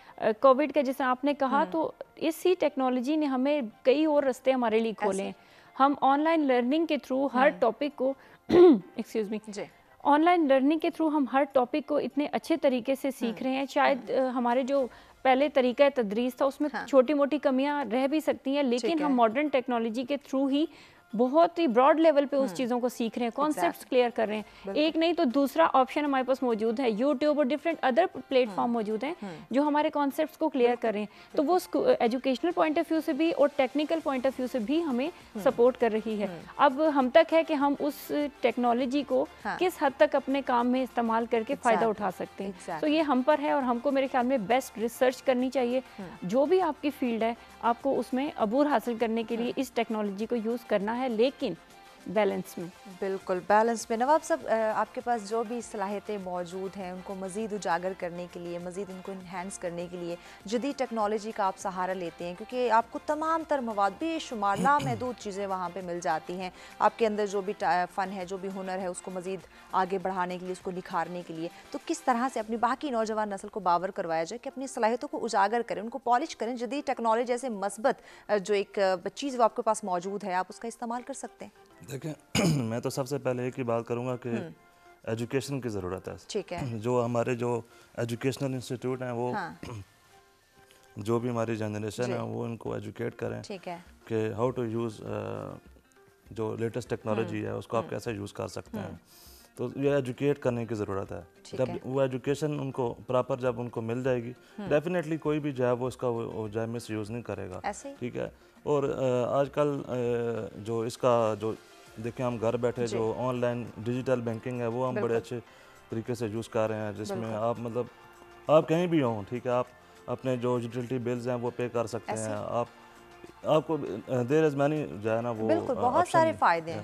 कोविड का जैसे आपने कहा, तो इसी टेक्नोलॉजी ने हमें कई और रास्ते हमारे लिए खोले हैं। हम ऑनलाइन लर्निंग के थ्रू हर टॉपिक को एक्सक्यूज मी जी ऑनलाइन लर्निंग के थ्रू हम हर टॉपिक को इतने अच्छे तरीके से सीख रहे हैं। शायद हमारे जो पहले तरीका तदरीस था उसमें छोटी मोटी कमियां रह भी सकती हैं, लेकिन हम मॉडर्न टेक्नोलॉजी के थ्रू ही बहुत ही ब्रॉड लेवल पे उस चीज़ों को सीख रहे हैं, कॉन्सेप्ट्स क्लियर कर रहे हैं। एक नहीं तो दूसरा ऑप्शन हमारे पास मौजूद है, यूट्यूब और डिफरेंट अदर प्लेटफॉर्म मौजूद हैं जो हमारे कॉन्सेप्ट्स को क्लियर कर रहे हैं। तो वो एजुकेशनल पॉइंट ऑफ व्यू से भी और टेक्निकल पॉइंट ऑफ व्यू से भी हमें सपोर्ट कर रही है। अब हम तक है कि हम उस टेक्नोलॉजी को किस हद तक अपने काम में इस्तेमाल करके फ़ायदा उठा सकते हैं। तो ये हम पर है, और हमको मेरे ख्याल में बेस्ट रिसर्च करनी चाहिए। जो भी आपकी फील्ड है, आपको उसमें अबूर हासिल करने के लिए इस टेक्नोलॉजी को यूज़ करना है, लेकिन बैलेंस में। बिल्कुल बैलेंस में। नवाब साहब, आपके पास जो भी सलाहियतें मौजूद हैं उनको मज़ीद उजागर करने के लिए, मज़ीद उनको इन्हेंस करने के लिए जदीद टेक्नोलॉजी का आप सहारा लेते हैं, क्योंकि आपको तमाम तर मवाद, बेशुमार लामहदूद चीज़ें वहाँ पे मिल जाती हैं। आपके अंदर जो भी फ़न है, जो भी हुनर है, उसको मज़ीद आगे बढ़ाने के लिए, उसको निखारने के लिए, तो किस तरह से अपनी बाकी नौजवान नस्ल को बावर करवाया जाए कि अपनी सलाहियतों को उजागर करें, उनको पॉलिश करें। जदीद टेक्नोलॉजी जैसे मस्बत जो एक चीज़ वो आपके पास मौजूद है, आप उसका इस्तेमाल कर सकते हैं। देखें, मैं तो सबसे पहले एक ही बात करूंगा कि एजुकेशन की ज़रूरत है। ठीक है। जो हमारे जो एजुकेशनल इंस्टीट्यूट हैं वो जो भी हमारी जनरेशन है वो इनको एजुकेट करें। ठीक है। कि हाउ टू यूज़ जो लेटेस्ट टेक्नोलॉजी है उसको आप कैसे यूज़ कर सकते हैं। तो ये एजुकेट करने की ज़रूरत है। जब वो एजुकेशन उनको प्रॉपर जब उनको मिल जाएगी, डेफिनेटली कोई भी जो है वो इसका वो जो है मिस यूज़ नहीं करेगा। ठीक है। और आजकल जो इसका जो देखें, हम घर बैठे जो ऑनलाइन डिजिटल बैंकिंग है वो हम बड़े अच्छे तरीके से यूज़ कर रहे हैं, जिसमें आप मतलब आप कहीं भी हों, ठीक है, आप अपने जो यूटिलिटी बिल्स हैं वो पे कर सकते हैं। आपको देयर इज़ मैनी जो है ना वो बिल्कुल बहुत सारे फ़ायदे हैं।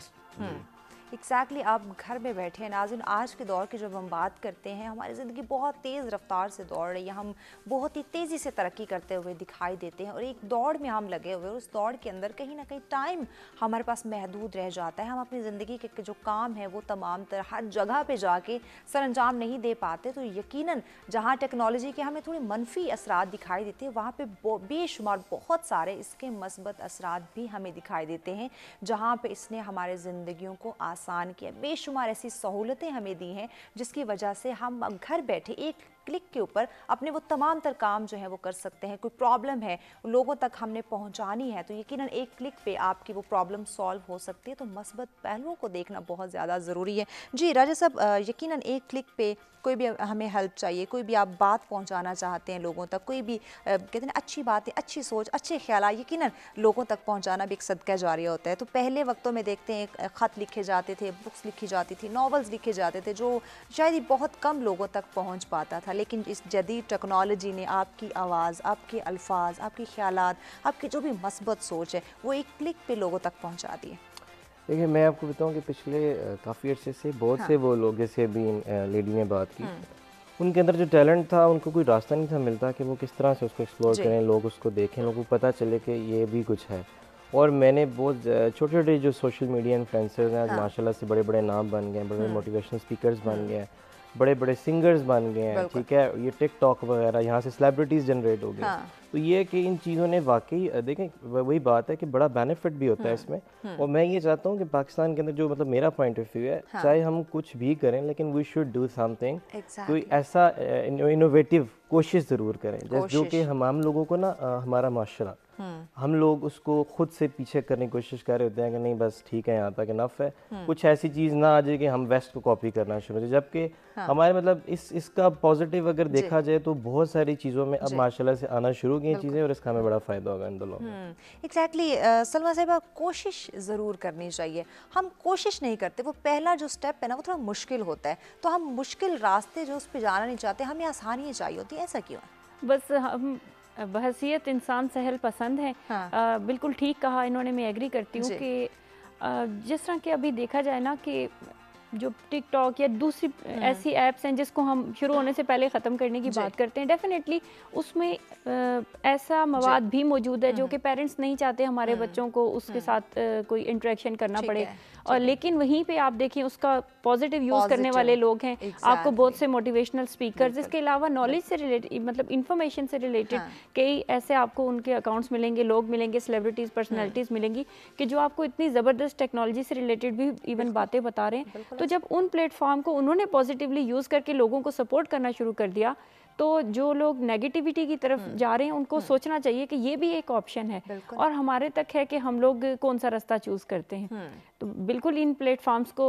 एग्जैक्टली आप घर में बैठे हैं नाज़रीन। आज के दौर की जब हम बात करते हैं, हमारी ज़िंदगी बहुत तेज़ रफ्तार से दौड़ रही है, हम बहुत ही तेज़ी से तरक्की करते हुए दिखाई देते हैं और एक दौड़ में हम लगे हुए हैं। उस दौड़ के अंदर कहीं ना कहीं टाइम हमारे पास महदूद रह जाता है। हम अपनी ज़िंदगी के जो काम है वो तमाम तरह हर जगह पर जाके सर अंजाम नहीं दे पाते। तो यकीनन जहाँ टेक्नोलॉजी के हमें थोड़े मनफी असरात दिखाई देते हैं, वहाँ पर बेशुमार बहुत सारे इसके मस्बत असरात भी हमें दिखाई देते हैं, जहाँ पे इसने हमारे ज़िंदगियों को आसान किया। बेशुमार ऐसी सहूलतें हमें दी हैं जिसकी वजह से हम अब घर बैठे एक क्लिक के ऊपर अपने वो तमाम तर काम जो है वो कर सकते हैं। कोई प्रॉब्लम है लोगों तक हमने पहुंचानी है तो यकीनन एक क्लिक पे आपकी वो प्रॉब्लम सॉल्व हो सकती है। तो मस्बत पहलुओं को देखना बहुत ज़्यादा ज़रूरी है। जी राजा साहब, यकीनन एक क्लिक पे कोई भी हमें हेल्प चाहिए, कोई भी आप बात पहुंचाना चाहते हैं लोगों तक, कोई भी कहते हैं अच्छी बातें, अच्छी सोच, अच्छे ख्याल यकीनन लोगों तक पहुंचाना भी एक सदका जारिया होता है। तो पहले वक्तों में देखते हैं ख़त लिखे जाते थे, बुक्स लिखी जाती थी, नॉवेल्स लिखे जाते थे जो शायद ही बहुत कम लोगों तक पहुंच पाता था। लेकिन इस जदीद टेक्नोलॉजी ने आपकी आवाज़, आपके अल्फाज, आपके ख्यालात, आपकी जो भी मस्बत सोच है वो एक क्लिक पे लोगों तक पहुंचा दी है। देखिए, मैं आपको बताऊं कि पिछले काफ़ी अर्से से बहुत से वो लोग, जैसे अभी लेडी ने बात की, उनके अंदर जो टैलेंट था उनको कोई रास्ता नहीं था मिलता कि वो किस तरह से उसको एक्सप्लोर करें, लोग उसको देखें, लोगों को पता चले कि ये भी कुछ है। और मैंने बहुत छोटे छोटे जो सोशल मीडिया इन्फ्लुएंसर्स हैं आज माशाल्लाह से बड़े बड़े नाम बन गए, बड़े बड़े मोटिवेशनल स्पीकर्स बन गए हैं, बड़े बड़े सिंगर्स बन गए हैं, ठीक है, ये टिकटॉक वगैरह, यहाँ से सेलिब्रिटीज़ जनरेट हो गए। तो ये कि इन चीज़ों ने वाकई देखें, वही बात है कि बड़ा बेनिफिट भी होता है इसमें। और मैं ये चाहता हूँ कि पाकिस्तान के अंदर जो मतलब मेरा पॉइंट ऑफ व्यू है, चाहे हम कुछ भी करें लेकिन वी शुड डू समथिंग, कोई ऐसा इनोवेटिव कोशिश ज़रूर करें जो कि हम लोगों को ना हमारा माशरा, हम लोग उसको खुद से पीछे करने की कोशिश कर रहे होते हैं कि नहीं बस ठीक है, यहाँ तक इनफ है, कुछ ऐसी चीज़ ना आ जाए कि हम वेस्ट को कॉपी करना शुरू हो जाए। जबकि हमारे मतलब इसका पॉजिटिव अगर देखा जाए तो बहुत सारी चीज़ों में अब माशाल्लाह से आना शुरू की चीज़ें और इसका हमें बड़ा फ़ायदा होगा इन दोनों में। एग्जैक्टली सलमा साहिबा, कोशिश ज़रूर करनी चाहिए। हम कोशिश नहीं करते, वो पहला जो स्टेप है ना वो थोड़ा मुश्किल होता है, तो हम मुश्किल रास्ते जो उस पर जाना नहीं चाहते, हमें आसानियाँ चाहिए होती हैं। ऐसा क्यों है? बस हम बहसियत इंसान सहल पसंद है। बिल्कुल ठीक कहा इन्होंने, मैं एग्री करती हूँ कि जिस तरह के अभी देखा जाए ना कि जो टिकटॉक या दूसरी ऐसी ऐप्स हैं जिसको हम शुरू होने से पहले ख़त्म करने की बात करते हैं, डेफिनेटली उसमें ऐसा मवाद भी मौजूद है जो कि पेरेंट्स नहीं चाहते हमारे बच्चों को उसके साथ कोई इंटरेक्शन करना पड़े। और लेकिन वहीं पे आप देखें उसका पॉजिटिव यूज़ करने वाले लोग हैं। आपको बहुत से मोटिवेशनल स्पीकर्स, इसके अलावा नॉलेज से रिलेटेड, मतलब इंफॉर्मेशन से रिलेटेड कई ऐसे आपको उनके अकाउंट्स मिलेंगे, लोग मिलेंगे, सेलिब्रिटीज़, पर्सनैलिटीज़ मिलेंगी कि जो आपको इतनी ज़बरदस्त टेक्नोलॉजी से रिलेटेड भी इवन बातें बता रहे हैं। तो जब उन प्लेटफॉर्म को उन्होंने पॉजिटिवली यूज़ करके लोगों को सपोर्ट करना शुरू कर दिया, तो जो लोग नेगेटिविटी की तरफ जा रहे हैं उनको सोचना चाहिए कि ये भी एक ऑप्शन है और हमारे तक है कि हम लोग कौन सा रास्ता चूज़ करते हैं। तो बिल्कुल इन प्लेटफॉर्म्स को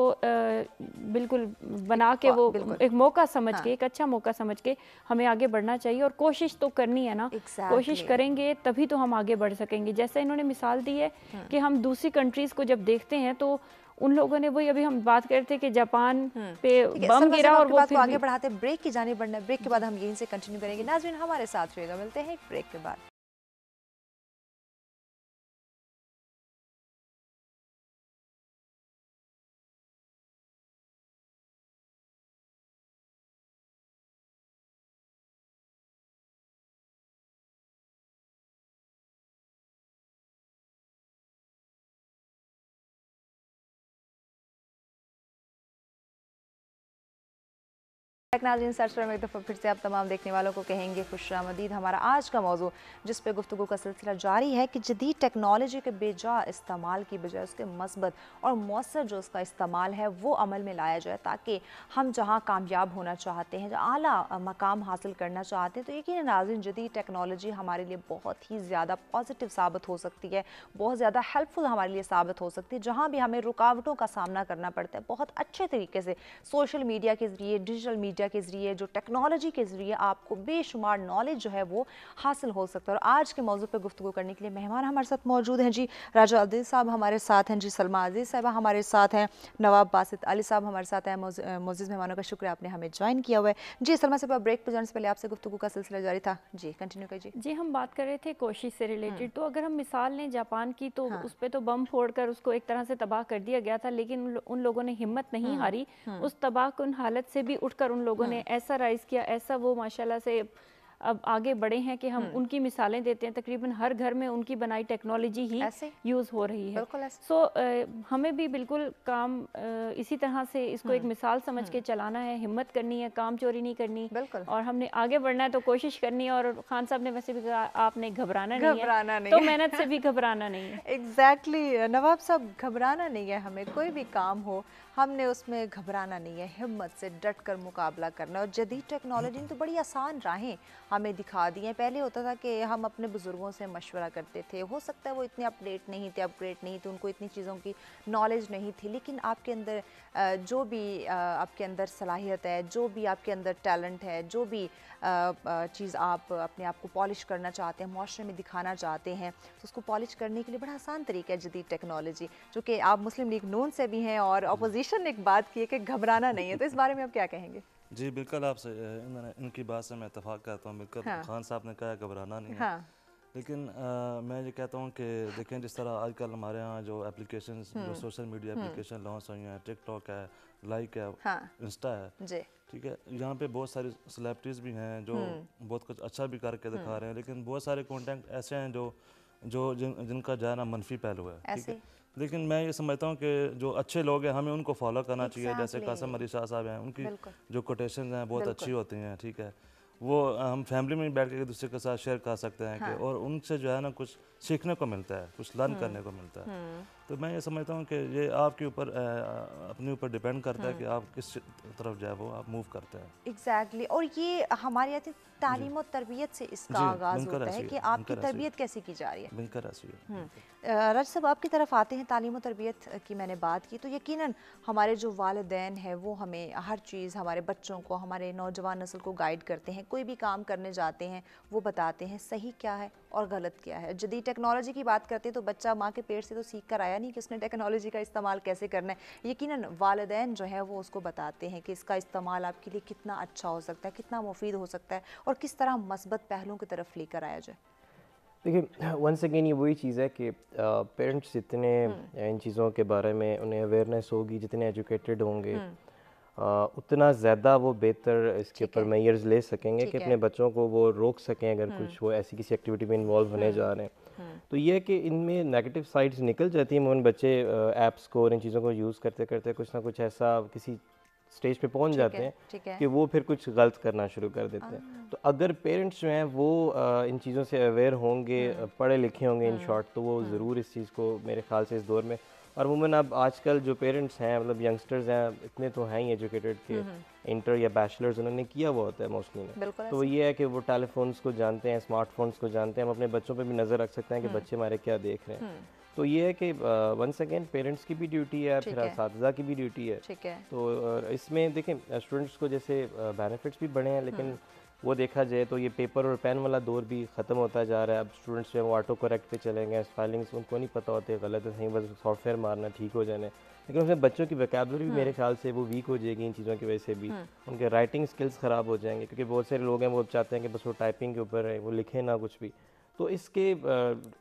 बिल्कुल बना के वो एक मौका समझ के, एक अच्छा मौका समझ के हमें आगे बढ़ना चाहिए। और कोशिश तो करनी है ना, कोशिश करेंगे तभी तो हम आगे बढ़ सकेंगे। जैसे इन्होंने मिसाल दी है कि हम दूसरी कंट्रीज़ को जब देखते हैं तो उन लोगों ने, वही अभी हम बात करते कि जापान पे बम गिरा और वो बात को आगे बढ़ाते ब्रेक की जाने बढ़ना। ब्रेक के बाद हम यहीं से कंटिन्यू करेंगे। नाज़रीन हमारे साथ रहिएगा, मिलते हैं एक ब्रेक के बाद। नाज़रीन सर्च में एक दफ़ा फिर से आप तमाम देखने वालों को कहेंगे खुशामदीद। हमारा आज का मौजू जिस पे गुफ्तगू का सिलसिला जारी है कि जदीद टेक्नोलॉजी के बेजा इस्तेमाल की बजाय उसके मस्बत और मौसर जो उसका इस्तेमाल है वो अमल में लाया जाए, ताकि हम जहाँ कामयाब होना चाहते हैं, जहाँ आला मकाम हासिल करना चाहते हैं, तो यकीन नाज़रीन जदीद टेक्नोलॉजी हमारे लिए बहुत ही ज़्यादा पॉजिटिव साबित हो सकती है, बहुत ज़्यादा हेल्पफुल हमारे लिए साबित हो सकती है। जहाँ भी हमें रुकावटों का सामना करना पड़ता है, बहुत अच्छे तरीके से सोशल मीडिया के ज़रिए, डिजिटल मीडिया मीडिया के ज़रिए, जो टेक्नोलॉजी के ज़रिए आपको बेशुमार नॉलेज जो है वो हासिल हो सकता है। और आज के मौजू पर गुफ्तगू करने के लिए मेहमान हमारे साथ मौजूद हैं जी। राजा अदील साहब हमारे साथ हैं जी, सलमा अजीज़ साहबा हमारे साथ हैं, नवाब बासित अली साहब हमारे साथ हैं। मोअज़्ज़िज़ मेहमानों का शुक्रिया आपने हमें ज्वाइन किया हुआ है जी। सलमा साहब, ब्रेक पर जाने से पहले आपसे गुफ्तगू का सिलसिला जारी था जी, कंटिन्यू कीजिए। जी, हम बात कर रहे थे कोशिश से रिलेटेड। तो अगर हम मिसाल लें जापान की, तो हाँ। उस पे तो बम फोड़कर उसको एक तरह से तबाह कर दिया गया था, लेकिन उन लोगों ने हिम्मत नहीं हारी। उस तबाहकुन हालत से भी उठकर उन लोगों ने ऐसा राइज किया, ऐसा वो माशाल्लाह से अब आगे बढ़े हैं कि हम उनकी मिसालें देते हैं। तकरीबन हर घर में उनकी बनाई टेक्नोलॉजी ही ऐसे यूज़ हो रही है। बिल्कुल ऐसे। सो हमें भी बिल्कुल काम इसी तरह से इसको एक मिसाल समझ के चलाना है, हिम्मत करनी है, काम चोरी नहीं करनी, बिल्कुल। और हमने आगे बढ़ना है तो कोशिश करनी है। और खान साहब ने वैसे भी कहा आपने घबराना नहीं है, नहीं तो है। मेहनत से भी घबराना नहीं है। एग्जैक्टली नवाब साहब, घबराना नहीं है हमें, कोई भी काम हो हमने उसमें घबराना नहीं है, हिम्मत से डट कर मुकाबला करना है। और जदीद टेक्नोलॉजी ने तो बड़ी आसान राहें हमें दिखा दी हैं। पहले होता था कि हम अपने बुज़ुर्गों से मशवरा करते थे, हो सकता है वो इतने अपडेट नहीं थे, अपग्रेड नहीं थे, उनको इतनी चीज़ों की नॉलेज नहीं थी, लेकिन आपके अंदर जो भी आपके अंदर सलाहियत है, जो भी आपके अंदर टैलेंट है, जो भी चीज़ आप अपने आप को पॉलिश करना चाहते हैं, माशरे में दिखाना चाहते हैं, तो उसको पॉलिश करने के लिए बड़ा आसान तरीका है जदीद टेक्नोलॉजी। जो कि आप मुस्लिम लीग नून से भी हैं और अपोजिशन ने एक बात की है कि घबराना नहीं है, तो इस बारे में आप क्या कहेंगे? जी बिल्कुल, आपसे इनकी बात से मैं इत्तेफाक करता हूँ। बिल्कुल हाँ। खान साहब ने कहा घबराना नहीं है। हाँ। लेकिन मैं ये कहता हूँ कि देखें, जिस तरह आजकल हमारे यहाँ जो एप्लीकेशन, जो सोशल मीडिया एप्लीकेशन लॉन्च हुई हैं, टिकटॉक है, लाइक है, हाँ। इंस्टा है, जी। ठीक है, यहाँ पे बहुत सारी सेलिब्रिटीज़ भी हैं जो बहुत कुछ अच्छा भी करके दिखा रहे हैं, लेकिन बहुत सारे कंटेंट ऐसे हैं जिनका जो है ना मनफी पहलू है, ठीक ऐसे है। लेकिन मैं ये समझता हूँ कि जो अच्छे लोग हैं हमें उनको फॉलो करना चाहिए। जैसे Exactly. कासम अली शाह साहब हैं, उनकी बिल्कुल। जो कोटेशन हैं बहुत बिल्कुल। अच्छी होती हैं, ठीक है। वो हम फैमिली में बैठ के एक दूसरे के साथ शेयर कर सकते हैं कि, और उनसे जो है ना कुछ सीखने को मिलता है, कुछ लर्न करने को मिलता है। तो मैं ये समझता हूँ कि ये आपके ऊपर अपने ऊपर डिपेंड करता है कि आप किस तरफ जो है वो आप मूव करते हैं। एग्जैक्टली। और ये हमारे यहाँ तालीम और तरबियत से इसका जी, आगाज़ बिल्कुल होता है ऐसी कि है, आपकी बिल्कुल ऐसी है। तरबियत कैसे की जा रही है। बिल्कुल ऐसी है। राज साहब, आपकी तरफ आते हैं। तालीम और तरबियत की मैंने बात की, तो यकीनन हमारे जो वालिदैन हैं वो हमें हर चीज़, हमारे बच्चों को, हमारे नौजवान नस्ल को गाइड करते हैं। कोई भी काम करने जाते हैं वो बताते हैं सही क्या है और गलत क्या है। जदीद टेक्नोलॉजी की बात करते हैं तो बच्चा माँ के पेट से तो सीख कर आया नहीं कि उसने टेक्नोलॉजी का इस्तेमाल कैसे करना है। यकीनन वालिदैन जो है वो उसको बताते हैं कि इसका इस्तेमाल आपके लिए कितना अच्छा हो सकता है, कितना मुफीद हो सकता है, और किस तरह मस्बत पहलुओं की तरफ लेकर आया जाए। देखिए, वंस अगेन ये वही चीज़ है कि पेरेंट्स जितने इन चीज़ों के बारे में उन्हें अवेयरनेस होगी, जितने एजुकेटेड होंगे, उतना ज़्यादा वो बेहतर इसके ऊपर मेजर्स ले सकेंगे कि अपने बच्चों को वो रोक सकें अगर कुछ वो ऐसी किसी एक्टिविटी में इन्वॉल्व होने जा रहे हैं। तो ये है कि इनमें नेगेटिव साइड्स निकल जाती हैं, उन बच्चे ऐप्स को और इन चीज़ों को यूज़ करते करते कुछ ना कुछ ऐसा किसी स्टेज पे पहुंच जाते हैं कि वो फिर कुछ गलत करना शुरू कर देते हैं। तो अगर पेरेंट्स जो हैं वो इन चीज़ों से अवेयर होंगे, पढ़े लिखे होंगे इन शॉर्ट, तो वो ज़रूर इस चीज़ को मेरे ख्याल से इस दौर में, और अमूमन अब आजकल जो पेरेंट्स हैं, मतलब यंगस्टर्स हैं, इतने तो हैं ही एजुकेटेड के इंटर या बैचलर्स उन्होंने किया हुआ होता है मोस्टली ने। तो ये है कि वो टेलीफोन्स को जानते हैं, स्मार्टफोन्स को जानते हैं, हम अपने बच्चों पे भी नज़र रख सकते हैं कि बच्चे हमारे क्या देख रहे हैं। तो ये है कि वंस अगेन पेरेंट्स की भी ड्यूटी है, फिर असातिज़ा की भी ड्यूटी है। तो इसमें देखें, स्टूडेंट्स को जैसे बेनिफिट्स भी बढ़े हैं, लेकिन वो देखा जाए तो ये पेपर और पेन वाला दौर भी ख़त्म होता जा रहा है। अब स्टूडेंट्स जो है वो ऑटो करेक्ट पे चलेंगे, स्पेलिंग्स उनको नहीं पता होते, गलत है सही, बस सॉफ्टवेयर मारना ठीक हो जाने। लेकिन उसमें बच्चों की वोकैबुलरी भी मेरे ख्याल से वो वीक हो जाएगी इन चीज़ों की वजह से भी। उनके राइटिंग स्किल्स ख़राब हो जाएंगे, क्योंकि बहुत सारे लोग हैं वो चाहते हैं कि बस वो टाइपिंग के ऊपर है, वो लिखे ना कुछ भी। तो इसके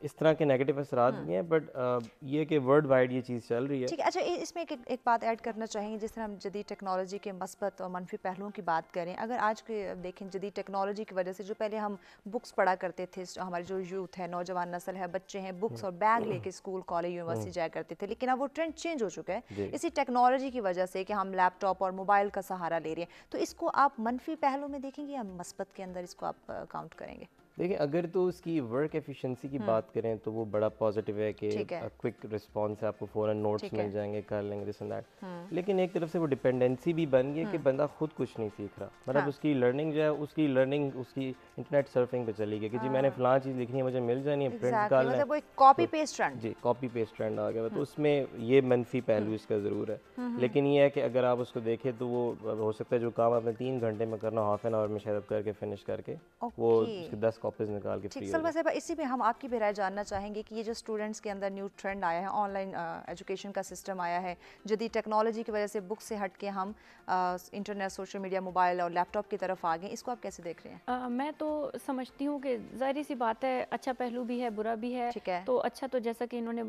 इस तरह के नेगेटिव असरात भी हैं, बट ये कि वर्ल्ड वाइड ये चीज़ चल रही है। ठीक है। अच्छा, इसमें एक बात ऐड करना चाहेंगे, जिस तरह हम जदीद टेक्नोलॉजी के मस्बत और मनफी पहलुओं की बात करें। अगर आज के देखें जदीद टेक्नोलॉजी की वजह से जो पहले हम बुक्स पढ़ा करते थे, हमारे जो यूथ है, नौजवान नस्ल है, बच्चे हैं, बुक्स और बैग लेके स्कूल, कॉलेज, यूनिवर्सिटी जाया करते थे, लेकिन अब वो ट्रेंड चेंज हो चुका है इसी टेक्नोलॉजी की वजह से कि हम लैपटॉप और मोबाइल का सहारा ले रहे हैं। तो इसको आप मनफी पहलू में देखेंगे या मस्बत के अंदर इसको आप काउंट करेंगे? देखिए अगर तो उसकी वर्क एफिशिएंसी की बात करें तो वो बड़ा पॉजिटिव है कि ठीक है। क्विक रिस्पांस है, आपको फ़ौरन नोट्स ठीक मिल है। जाएंगे, कर लेंगे दिस एंड दैट। लेकिन एक तरफ से वो डिपेंडेंसी भी बन गई है कि बंदा खुद कुछ नहीं सीख रहा, मतलब हाँ। उसकी लर्निंग जो है उसकी इंटरनेट सर्फिंग पे चली गई कि जी मैंने फलां चीज़ लिखनी है, मुझे मिल जानी है, प्रिंट एग्जैक्टली, निकालना है। मतलब वो एक कॉपी तो पेस्ट ट्रेंड। जी कॉपी पेस्ट ट्रेंड आ गया तो उसमें ये मनफी पहलू इसका ज़रूर है। लेकिन ये है कि अगर आप उसको देखें तो वो हो सकता है जो काम आपने 3 घंटे में करना हाफ एन आवर में शायद करके फिनिश करके वो ओके। उसके 10 कॉपीज निकाल के ठीक, फ्री हो सलमा जाए। साहिबा, इसी में हम आपकी भी राय जानना चाहेंगे कि ये जो स्टूडेंट्स के अंदर न्यू ट्रेंड आया है, ऑनलाइन एजुकेशन का सिस्टम आया है, जदीद टेक्नोलॉजी की वजह से बुक से हट के हम इंटरनेट, सोशल मीडिया, मोबाइल और लैपटॉप की तरफ आ गए, इसको आप कैसे देख रहे हैं? मैं तो समझती हूँ कि ज़ाहिर सी बात है, अच्छा पहलू भी है, बुरा भी है। ठीक है। तो अच्छा तो जैसा कि इन्होंने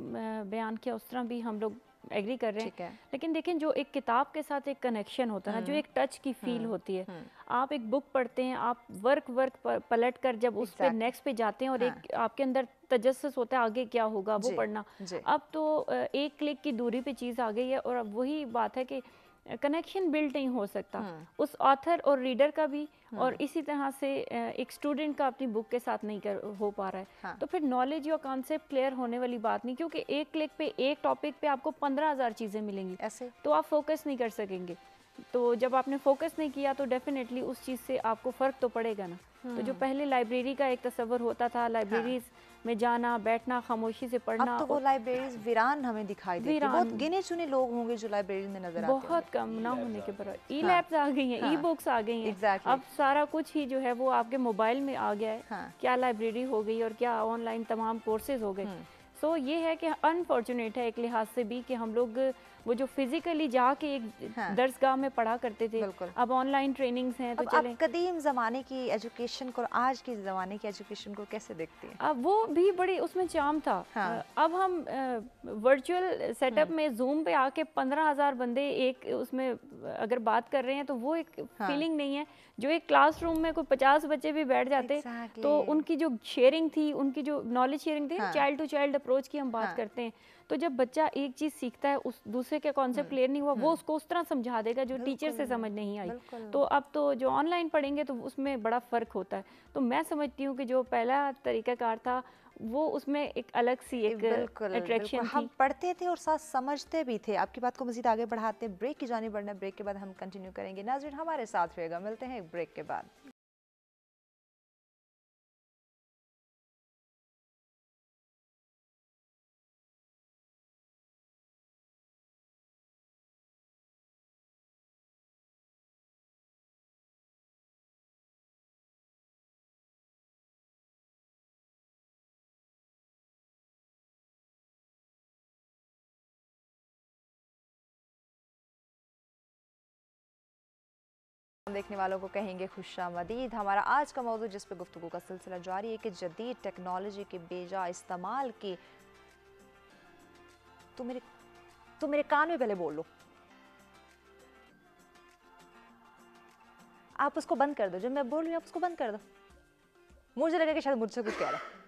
बयान किया उस तरह भी हम लोग एग्री कर रहे ठीक है। हैं। लेकिन देखें, जो एक किताब के साथ एक कनेक्शन होता है ना, जो एक टच की फील होती है, आप एक बुक पढ़ते हैं, आप वर्क पलट कर जब उस पे Exactly. नेक्स्ट पे जाते हैं और हाँ। एक आपके अंदर तजस्सुस होता है आगे क्या होगा वो जी, पढ़ना। जी। अब तो एक क्लिक की दूरी पे चीज़ आ गई है और अब वही बात है कि कनेक्शन बिल्ड नहीं हो सकता उस ऑथर और रीडर का भी, और इसी तरह से एक स्टूडेंट का अपनी बुक के साथ नहीं हो पा रहा है। हाँ। तो फिर नॉलेज या कॉन्सेप्ट क्लियर होने वाली बात नहीं, क्योंकि एक क्लिक पे एक टॉपिक पे आपको 15,000 चीज़ें मिलेंगी, ऐसे तो आप फोकस नहीं कर सकेंगे। तो जब आपने फोकस नहीं किया तो डेफिनेटली उस चीज़ से आपको फ़र्क तो पड़ेगा ना। तो जो पहले लाइब्रेरी का एक तस्वर होता था, लाइब्रेरीज में जाना, बैठना, खामोशी से अब पढ़ना, तो वो लाइब्रेरीज वीरान हमें दिखाई देती है। बहुत वीरान। गिने चुने लोग होंगे जो लाइब्रेरी में नजर आते बहुत होंगे। कम ना होने के बराबर। ई लैब्स आ गई हैं, हाँ। ई बुक्स आ गई हैं। Exactly. अब सारा कुछ ही जो है वो आपके मोबाइल में आ गया है। हाँ। क्या लाइब्रेरी हो गई और क्या ऑनलाइन तमाम कोर्सेज हो गए। सो ये है कि अनफॉर्चुनेट है एक लिहाज से भी कि हम लोग वो जो फिजिकली जाके एक हाँ। दरसगाह में पढ़ा करते थे, बिल्कुल। अब ऑनलाइन ट्रेनिंग्स हैं तो अब चलें। आप कदीम ज़माने की एजुकेशन को और आज के ज़माने की एजुकेशन को कैसे देखती हैं? अब वो भी बड़ी उसमें चार्म था। हाँ। अब हम वर्चुअल सेटअप में जूम पे आके 15,000 बंदे एक उसमें अगर बात कर रहे हैं तो वो एक फीलिंग नहीं है। जो एक क्लासरूम में कोई 50 बच्चे भी बैठ जाते Exactly. तो उनकी जो शेयरिंग थी, उनकी जो नॉलेज शेयरिंग थी, हाँ। चाइल्ड टू चाइल्ड अप्रोच की हम बात करते हैं, तो जब बच्चा एक चीज़ सीखता है, उस दूसरे का कॉन्सेप्ट क्लियर नहीं हुआ, वो उसको उस तरह समझा देगा जो टीचर से समझ नहीं आई। बिल्कुल। तो अब तो जो ऑनलाइन पढ़ेंगे तो उसमें बड़ा फ़र्क होता है। तो मैं समझती हूँ कि जो पहला तरीक़ाकार था वो उसमें एक अलग सी एक बिल्कुल, अट्रैक्शन बिल्कुल। हम थी। पढ़ते थे और साथ समझते भी थे। आपकी बात को मजीद आगे बढ़ाते हैं, ब्रेक की जानिब बढ़ना है। ब्रेक के बाद हम कंटिन्यू करेंगे। नाज़रीन हमारे साथ रहिएगा, मिलते हैं एक ब्रेक के बाद। देखने वालों को कहेंगे खुशामदीद। हमारा आज का मौजूद जिस पे गुफ्तगू का सिलसिला जारी है कि जदीद टेक्नोलॉजी के बेजा इस्तेमाल की। तुम मेरे कान में पहले बोल लो। आप उसको बंद कर दो, जब मैं बोल रही हूँ आप उसको बंद कर दो। मुझे लगा कि शायद मुझसे कुछ कह रहा है।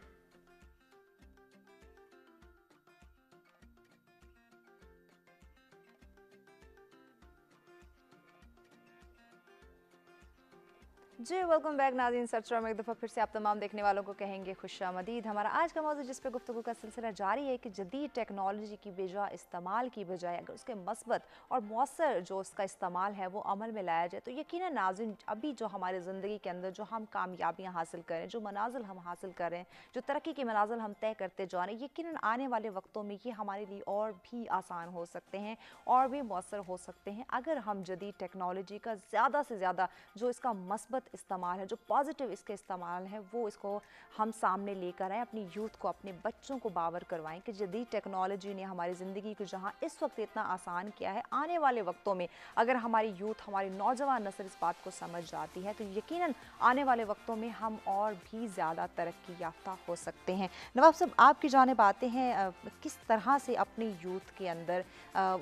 जी वेलकम बैक नाज़रीन, सर्चर में एक दफ़ा फिर से आप तमाम देखने वालों को कहेंगे खुशामदीद। हमारा आज का मौजूद जिस पे गुफ्तगू का सिलसिला जारी है कि जदीद टेक्नोलॉजी की बेजा इस्तेमाल की बजाय अगर उसके मस्बत और मौसर जो उसका इस्तेमाल है वो अमल में लाया जाए तो यकीनन नाज़रीन अभी जो हमारे ज़िंदगी के अंदर जो हम कामयाबियाँ हासिल करें, जो मनाजिल हम हासिल करें, जो तरक्की के मनाजिल हम तय करते जा रहे हैं, यकीनन आने वाले वक्तों में ये हमारे लिए और भी आसान हो सकते हैं और भी मौसर हो सकते हैं अगर हम जदीद टेक्नोलॉजी का ज़्यादा से ज़्यादा जो इसका मस्बत इस्तेमाल है, जो पॉजिटिव इसके इस्तेमाल है, वो इसको हम सामने लेकर आएँ, अपनी यूथ को, अपने बच्चों को बावर करवाएं कि जदीद टेक्नोलॉजी ने हमारी ज़िंदगी को जहाँ इस वक्त इतना आसान किया है, आने वाले वक्तों में अगर हमारी यूथ, हमारी नौजवान नस्ल इस बात को समझ जाती है तो यकीनन आने वाले वक्तों में हम और भी ज़्यादा तरक्की याफ्ता हो सकते हैं। नवाब साहब, आपकी जानिब आते हैं, किस तरह से अपनी यूथ के अंदर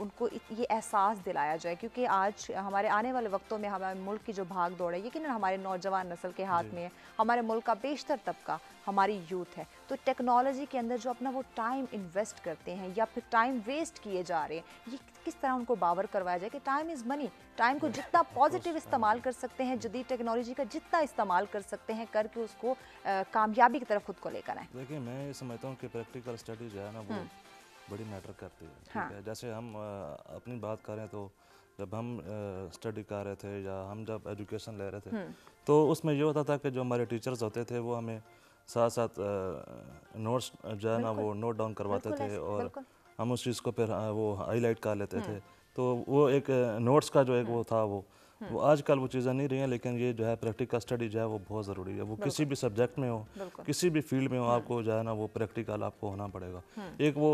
उनको ये एहसास दिलाया जाए, क्योंकि आज हमारे आने वाले वक्तों में हमारे मुल्क की जो भाग दौड़ है, यकीनन हमारी हमारे नौजवान नस्ल के हाथ में है, हमारे मुल्क का बेशतर तबका हमारी यूथ है। तो टेक्नोलॉजी के अंदर जो अपना वो टाइम इन्वेस्ट करते हैं या फिर टाइम वेस्ट किए जा रहे हैं, ये किस तरह उनको बावर करवाया जाए कि टाइम इज़ मनी, टाइम को जितना पॉजिटिव इस्तेमाल कर सकते हैं, जदीद टेक्नोलॉजी का जितना इस्तेमाल कर सकते हैं करके उसको कामयाबी की तरफ खुद को लेकर आए। देखिए मैं ये समझता हूँ कि प्रैक्टिकल स्टडी जो है ना वो बड़ी मैटर करती है, ठीक है। जैसे हम अपनी बात करें तो जब हम स्टडी कर रहे थे या हम जब एजुकेशन ले रहे थे तो उसमें ये होता था कि जो हमारे टीचर्स होते थे वो हमें साथ साथ नोट्स जो है ना वो नोट डाउन करवाते थे और हम उस चीज़ को फिर वो हाईलाइट कर लेते थे। तो वो एक नोट्स का जो एक वो था वो आजकल वो चीज़ें नहीं रही हैं, लेकिन ये जो है प्रैक्टिकल स्टडी जो है वो बहुत ज़रूरी है। वो किसी भी सब्जेक्ट में हो, किसी भी फील्ड में हो, आपको जो है ना वो प्रैक्टिकल आपको होना पड़ेगा। एक वो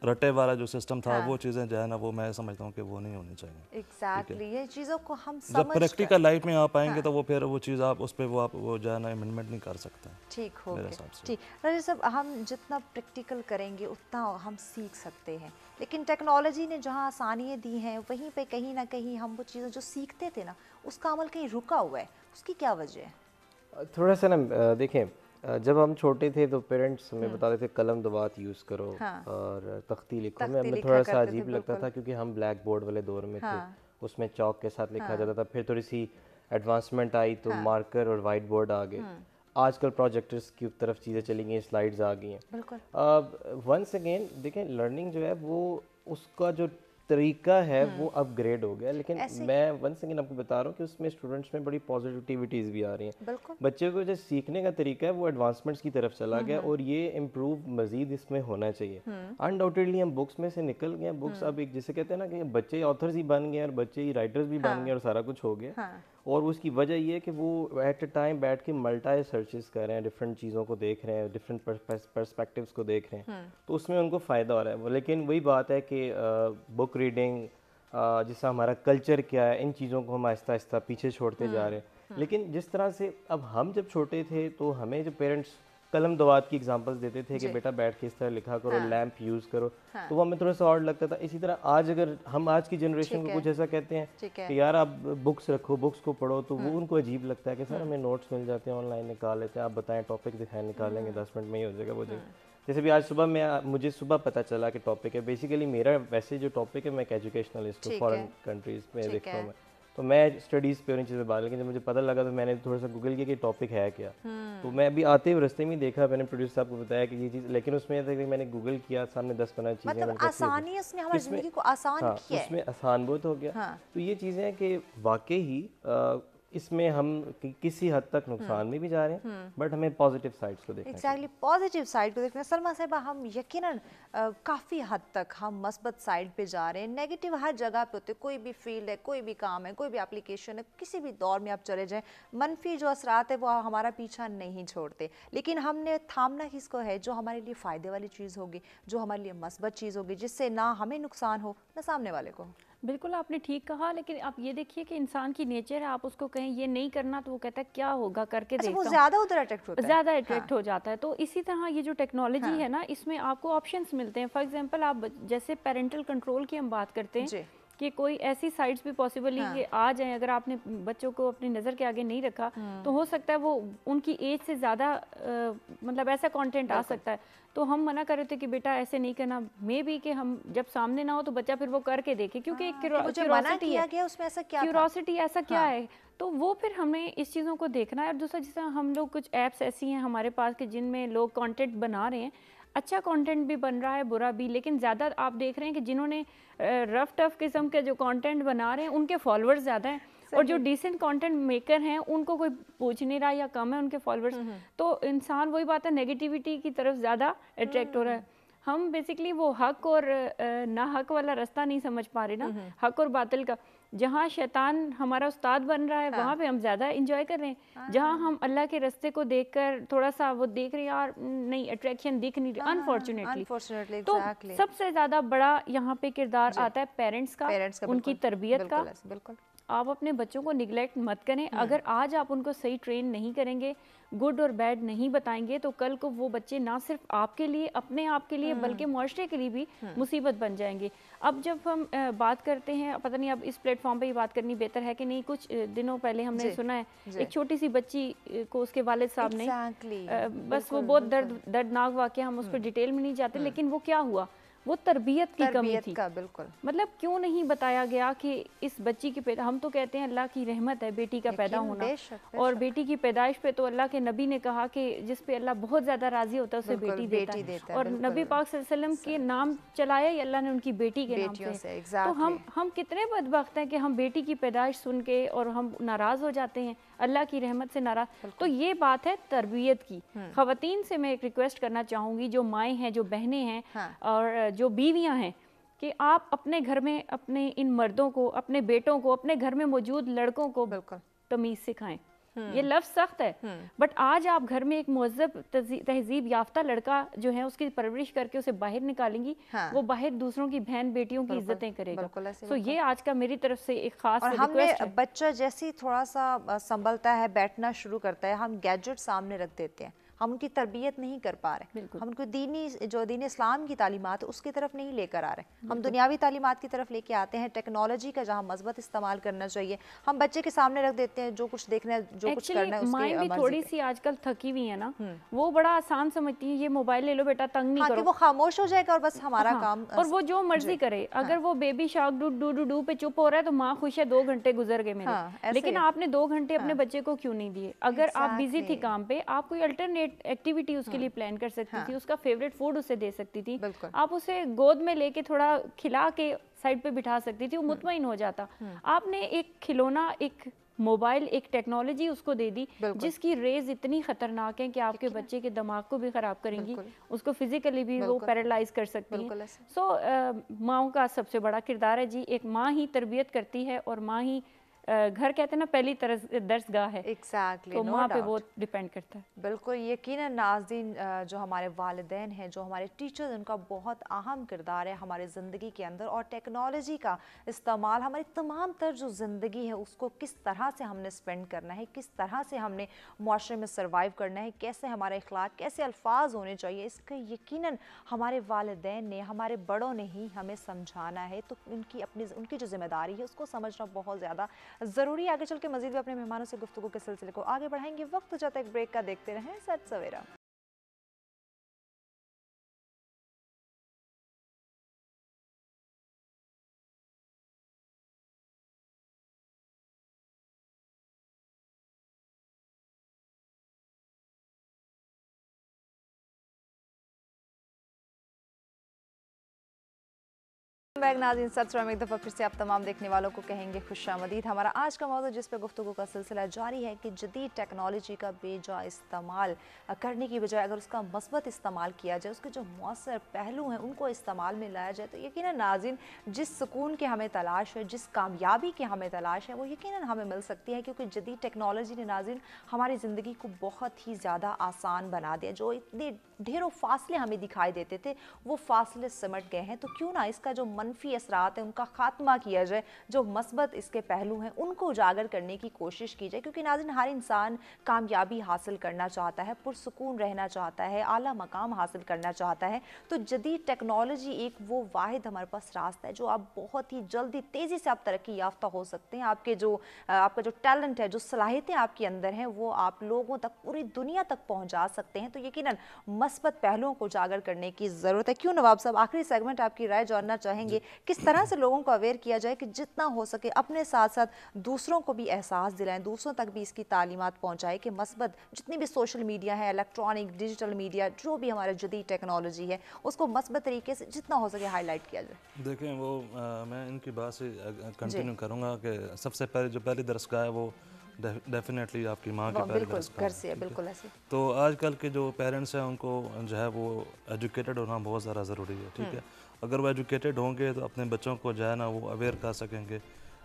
रटे वाला जो सिस्टम था वो चीज़ें जो है ना वो मैं समझता हूँ कि वो नहीं होनी चाहिए। एग्जैक्टली ये चीज़ों को हम जब प्रैक्टिकल लाइफ में आप आएंगे तो वो फिर वो चीज़ आप उस पर वो जो है ना अमेंडमेंट नहीं कर सकते। ठीक हो मेरे गया, हिसाब से। ठीक। राजा साहब, हम जितना प्रैक्टिकल करेंगे उतना हम सीख सकते हैं, लेकिन टेक्नोलॉजी ने जहाँ आसानियाँ दी हैं वहीं पे कहीं ना कहीं हम वो चीज़ें जो सीखते थे ना उसका अमल कहीं रुका हुआ है, उसकी क्या वजह है? थोड़ा सा ना देखें, जब हम छोटे थे तो पेरेंट्स हमें बताते थे कलम दवात यूज़ करो और तख्ती लिखो। हमें थोड़ा सा अजीब लगता था क्योंकि हम ब्लैक बोर्ड वाले दौर में थे, उसमें चौक के साथ लिखा जाता था। फिर थोड़ी सी एडवांसमेंट आई तो मार्कर और वाइट बोर्ड आ गए। आजकल प्रोजेक्टर्स की तरफ चीज़ें चली गई, स्लाइड्स आ गई हैं। वंस अगेन देखें, लर्निंग जो है वो उसका जो तरीका है वो अपग्रेड हो गया, लेकिन मैं वंस अगेन आपको बता रहा हूँ कि उसमें स्टूडेंट्स में बड़ी पॉजिटिविटीज़ भी आ रही हैं। बच्चे को जो सीखने का तरीका है वो एडवांसमेंट्स की तरफ चला गया और ये इम्प्रूव मजीद इसमें होना चाहिए। अनडाउटेडली हम बुक्स में से निकल गए, बुक्स अब एक जिसे कहते हैं ना कि बच्चे ऑथर्स ही बन गए और बच्चे ही राइटर्स भी बन गए और सारा कुछ हो गया। और उसकी वजह ये है कि वो एट अ टाइम बैठ के मल्टी सर्चेस कर रहे हैं, डिफरेंट चीज़ों को देख रहे हैं, डिफरेंट पर्सपेक्टिव्स को देख रहे हैं, तो उसमें उनको फ़ायदा हो रहा है। लेकिन वही बात है कि बुक रीडिंग जिसका हमारा कल्चर क्या है, इन चीज़ों को हम आहिस्ता आहिस्ता पीछे छोड़ते जा रहे हैं। लेकिन जिस तरह से अब हम जब छोटे थे तो हमें जो पेरेंट्स कलम दवात की एग्जांपल्स देते थे कि बेटा बैठ के इस तरह लिखा करो, लैंप यूज़ करो, तो वो हमें थोड़ा सा और लगता था। इसी तरह आज अगर हम आज की जनरेशन को कुछ ऐसा कहते हैं कि यार आप बुक्स रखो, बुक्स को पढ़ो, तो वो उनको अजीब लगता है कि सर हमें नोट्स मिल जाते हैं, ऑनलाइन निकाल लेते हैं, आप बताएं टॉपिक दिखाएं, निकालेंगे 10 मिनट में ही हो जाएगा वो जाएगा। जैसे भी आज सुबह मुझे सुबह पता चला कि टॉपिक है, बेसिकली मेरा वैसे जो टॉपिक है, मैं एक एजुकेशनलिस्ट हूँ, फॉरेन कंट्रीज़ में देखता हूँ मैं, तो मैं स्टडीज़ पे उन चीज़ें बात, लेकिन जब मुझे पता लगा तो मैंने थोड़ा सा गूगल किया कि टॉपिक है क्या। तो मैं अभी आते हुए रास्ते में देखा, मैंने प्रोड्यूसर साहब को बताया कि ये चीज़, लेकिन उसमें था कि मैंने गूगल किया, सामने 10-15 चीज़ें, मतलब आसानी उसने हमारी ज़िंदगी को आसान किया है। उसमें आसान बहुत हो गया। तो ये चीज़ें हैं कि वाकई ही इसमें हम किसी हद तक नुकसान में भी जा रहे हैं, बट हमें पॉजिटिव साइड्स को देखना है। एग्जैक्टली, पॉजिटिव साइड को देखना है। सलमा साहिबा, हम यकीनन काफ़ी हद तक हम मस्बत साइड पे जा रहे हैं। नेगेटिव हर जगह पे होते, कोई भी फील्ड है, कोई भी काम है, कोई भी एप्लीकेशन है, किसी भी दौर में आप चले जाएं, मनफी जो असरात है वो हमारा पीछा नहीं छोड़ते। लेकिन हमने थामना किसको है? जो हमारे लिए फ़ायदे वाली चीज़ होगी, जो हमारे लिए मस्बत चीज़ होगी, जिससे ना हमें नुकसान हो ना सामने वाले को। बिल्कुल आपने ठीक कहा, लेकिन आप ये देखिए कि इंसान की नेचर है, आप उसको कहें ये नहीं करना तो वो कहता है क्या होगा, करके देखता हूं। वो ज़्यादा उधर अट्रैक्ट होता है, ज़्यादा अट्रैक्ट हो जाता है। तो इसी तरह ये जो टेक्नोलॉजी है ना, इसमें आपको ऑप्शंस मिलते हैं। फॉर एग्जांपल, आप जैसे पेरेंटल कंट्रोल की हम बात करते हैं कि कोई ऐसी साइट्स भी पॉसिबल है कि आ जाए, अगर आपने बच्चों को अपनी नज़र के आगे नहीं रखा तो हो सकता है वो उनकी एज से ज़्यादा मतलब ऐसा कंटेंट आ सकता है। तो हम मना कर रहे थे कि बेटा ऐसे नहीं करना, मे बी कि हम जब सामने ना हो तो बच्चा फिर वो करके देखे, क्योंकि एक क्यूरोसिटी है, उसमें ऐसा क्या क्यूरोसिटी ऐसा क्या है, तो वो फिर हमें इस चीज़ों को देखना है। और दूसरा, जिस तरह हम लोग कुछ ऐप्स ऐसी हैं हमारे पास कि जिनमें लोग कंटेंट बना रहे हैं, अच्छा कंटेंट भी बन रहा है, बुरा भी, लेकिन ज़्यादा आप देख रहे हैं कि जिन्होंने रफ टफ किस्म के जो कंटेंट बना रहे हैं उनके फॉलोअर्स ज़्यादा हैं, और जो डिसेंट कंटेंट मेकर हैं उनको कोई पूछ नहीं रहा या कम है उनके फॉलोअर्स। तो इंसान, वही बात है, नेगेटिविटी की तरफ ज़्यादा अट्रैक्ट हो रहा है। हम बेसिकली वो हक और ना हक वाला रास्ता नहीं समझ पा रहे ना, हक और बातिल का। जहाँ शैतान हमारा उस्ताद बन रहा है वहाँ पे हम ज़्यादा इंजॉय कर रहे हैं, जहाँ हम अल्लाह के रास्ते को देखकर थोड़ा सा वो देख रहे हैं यार नहीं अट्रैक्शन दिख नहीं रही, अनफॉर्चुनेटली। तो सबसे ज़्यादा बड़ा यहाँ पे किरदार आता है पेरेंट्स का, उनकी तरबियत का। आप अपने बच्चों को निगलेक्ट मत करें। अगर आज आप उनको सही ट्रेन नहीं करेंगे, गुड और बैड नहीं बताएंगे, तो कल को वो बच्चे ना सिर्फ आपके लिए, अपने आप के लिए, बल्कि मुआशरे के लिए भी मुसीबत बन जाएंगे। अब जब हम बात करते हैं, पता नहीं अब इस प्लेटफॉर्म पे ही बात करनी बेहतर है कि नहीं, कुछ दिनों पहले हमने सुना है एक छोटी सी बच्ची को उसके वालिद साहब ने बस वो बहुत दर्दनाक वाकया, हम उस पर डिटेल में नहीं जाते, लेकिन वो क्या हुआ, वो तरबियत की कमी थी। बिल्कुल, मतलब क्यों नहीं बताया गया कि इस बच्ची की पैदा, हम तो कहते हैं अल्लाह की रहमत है बेटी का पैदा होना, और बेटी की पैदाइश पे तो अल्लाह के नबी ने कहा कि जिस पे अल्लाह बहुत ज़्यादा राजी होता है उसे बेटी देता है, और नबी पाक सल्लल्लाहु अलैहि वसल्लम के नाम चलाया ही अल्लाह ने उनकी बेटी के नाम से। तो हम कितने बदबख्त हैं कि हम बेटी की पैदाइश सुन के और हम नाराज़ हो जाते हैं, अल्लाह की रहमत से नाराज़। तो ये बात है तरबियत की। ख़वातीन से मैं एक रिक्वेस्ट करना चाहूँगी, जो माएँ हैं, जो बहनें हैं और जो बीवियाँ हैं, कि आप अपने घर में अपने इन मर्दों को, अपने बेटों को, अपने घर में मौजूद लड़कों को तमीज़ सिखाएं। ये लफ्ज़ सख्त है, बट आज आप घर में एक मुहज़्ज़ब तहजीब याफ्ता लड़का जो है उसकी परवरिश करके उसे बाहर निकालेंगी, वो बाहर दूसरों की बहन बेटियों की इज्जतें करेगा। तो ये आज का मेरी तरफ से एक खास रिक्वेस्ट है। बच्चा जैसे ही थोड़ा सा संभलता है, बैठना शुरू करता है, हम गैजेट सामने रख देते हैं, हम उनकी तरबियत नहीं कर पा रहे, हम उनको दीन इस्लाम की तालीमात उसकी तरफ नहीं लेकर आ रहे, हम दुनियावी तालीमात की तरफ लेके आते हैं। टेक्नोलॉजी का जहाँ मस्बत इस्तेमाल करना चाहिए हम बच्चे के सामने रख देते हैं, जो कुछ देखना है, जो कुछ करना है, माएँ भी थोड़ी सी आजकल थकी हुई है ना, वो बड़ा आसान समझती है, ये मोबाइल ले लो बेटा, तंग नहीं करो, वो खामोश हो जाएगा और बस हमारा काम, और वो जो मर्जी करे। अगर वो baby shark do do do do पे चुप हो रहा है तो माँ खुश है, 2 घंटे गुजर गए मेरे, लेकिन आपने 2 घंटे अपने बच्चे को क्यों नहीं दिए? अगर आप बिजी थी काम पे, आप कोई अल्टरनेट एक्टिविटी के लिए प्लान कर सकती थी, उसका फेवरेट फूड उसे दे सकती थी, आप उसे गोद में लेके थोड़ा खिला के साइड पे बिठा सकती थी, वो मुतमईन हो जाता। आपने एक खिलौना, एक मोबाइल, एक टेक्नोलॉजी उसको दे दी जिसकी रेज इतनी खतरनाक है कि आपके बच्चे के दिमाग को भी खराब करेंगी, उसको फिजिकली भी वो पैरालाइज कर सकती है। सो माओं का सबसे बड़ा किरदार है जी, एक माँ ही तरबियत करती है, और माँ ही घर कहते हैं ना पहली दर्सगाह है। एग्जैक्टली, तो माँ पे बहुत डिपेंड करता है। बिल्कुल यकीनन नाज़रीन, जो हमारे वालिदैन हैं, जो हमारे टीचर्स, उनका बहुत अहम किरदार है हमारे ज़िंदगी के अंदर, और टेक्नोलॉजी का इस्तेमाल हमारी तमाम तर जो ज़िंदगी है उसको किस तरह से हमने स्पेंड करना है, किस तरह से हमने मुआशरे में सर्वाइव करना है, कैसे हमारे अखलाक, कैसे अल्फाज होने चाहिए, इसका यकीनन हमारे वालिदैन ने, हमारे बड़ों ने ही हमें समझाना है। तो उनकी जो जिम्मेदारी है उसको समझना बहुत ज़्यादा ज़रूरी। आगे चल के मज़ीद भी अपने मेहमानों से गुफ्तगू के सिलसिले को आगे बढ़ाएंगे। वक्त हो जाता है एक ब्रेक का, देखते रहें सच सवेरा। नाज़रीन सब्सक्राइब एक दफ़ा फिर से आप तमाम देखने वालों को कहेंगे खुशामदीद। हमारा आज का मौजूद जिस पे गुफ्तगू का सिलसिला जारी है कि जदीद टेक्नोलॉजी का बेजा इस्तेमाल करने की बजाय अगर उसका मस्बत इस्तेमाल किया जाए, उसके जो मौसर पहलू हैं उनको इस्तेमाल में लाया जाए, तो यकीनन नाज़रीन जिस सुकून की हमें तलाश है, जिस कामयाबी की हमें तलाश है, वो यकीनन हमें मिल सकती है। क्योंकि जदीद टेक्नोलॉजी ने नाज़रीन हमारी ज़िंदगी को बहुत ही ज़्यादा आसान बना दिया। जो इतने ढेरों फासले हमें दिखाई देते थे वो फासले सिमट गए हैं। तो क्यों ना इसका जो मनफी असरात है उनका खात्मा किया जाए, जो मस्बत इसके पहलू हैं उनको उजागर करने की कोशिश की जाए। क्योंकि नाज़रीन हर इंसान कामयाबी हासिल करना चाहता है, पुरसुकून रहना चाहता है, आला मकाम हासिल करना चाहता है। तो जदीद टेक्नोलॉजी एक वो वाहिद हमारे पास रास्ता है जो आप बहुत ही जल्दी तेज़ी से आप तरक्की याफ्ता हो सकते हैं। आपका जो टैलेंट है, जो सलाहियतें आपके अंदर हैं, वो आप लोगों तक, पूरी दुनिया तक पहुँचा सकते हैं। तो यकीनन मस्बत पहलुओं को उजागर करने की ज़रूरत है। क्यों नवाब साहब, आखिरी सेगमेंट आपकी राय जानना चाहेंगे, किस तरह से लोगों को अवेयर किया जाए कि जितना हो सके अपने साथ साथ दूसरों को भी एहसास दिलाएं, दूसरों तक भी इसकी तालीमात पहुंचाएं कि मस्बत जितनी भी सोशल मीडिया है, इलेक्ट्रॉनिक डिजिटल मीडिया, जो भी हमारा जदीद टेक्नोलॉजी है, उसको मस्बत तरीके से जितना हो सके हाईलाइट किया जाए। देखें वो मैं इनकी बात से कंटिन्यू करूँगा कि सबसे पहले जो पहली दरसगाह है वो डेफिनेटली आपकी माँ की पहली दरसगाह है। बिल्कुल ऐसे। तो आजकल के जो पेरेंट्स हैं उनको जो है वो एजुकेटेड होना बहुत ज़्यादा ज़रूरी है। ठीक है, अगर वो एजुकेटेड होंगे तो अपने बच्चों को जो है ना वो अवेयर कर सकेंगे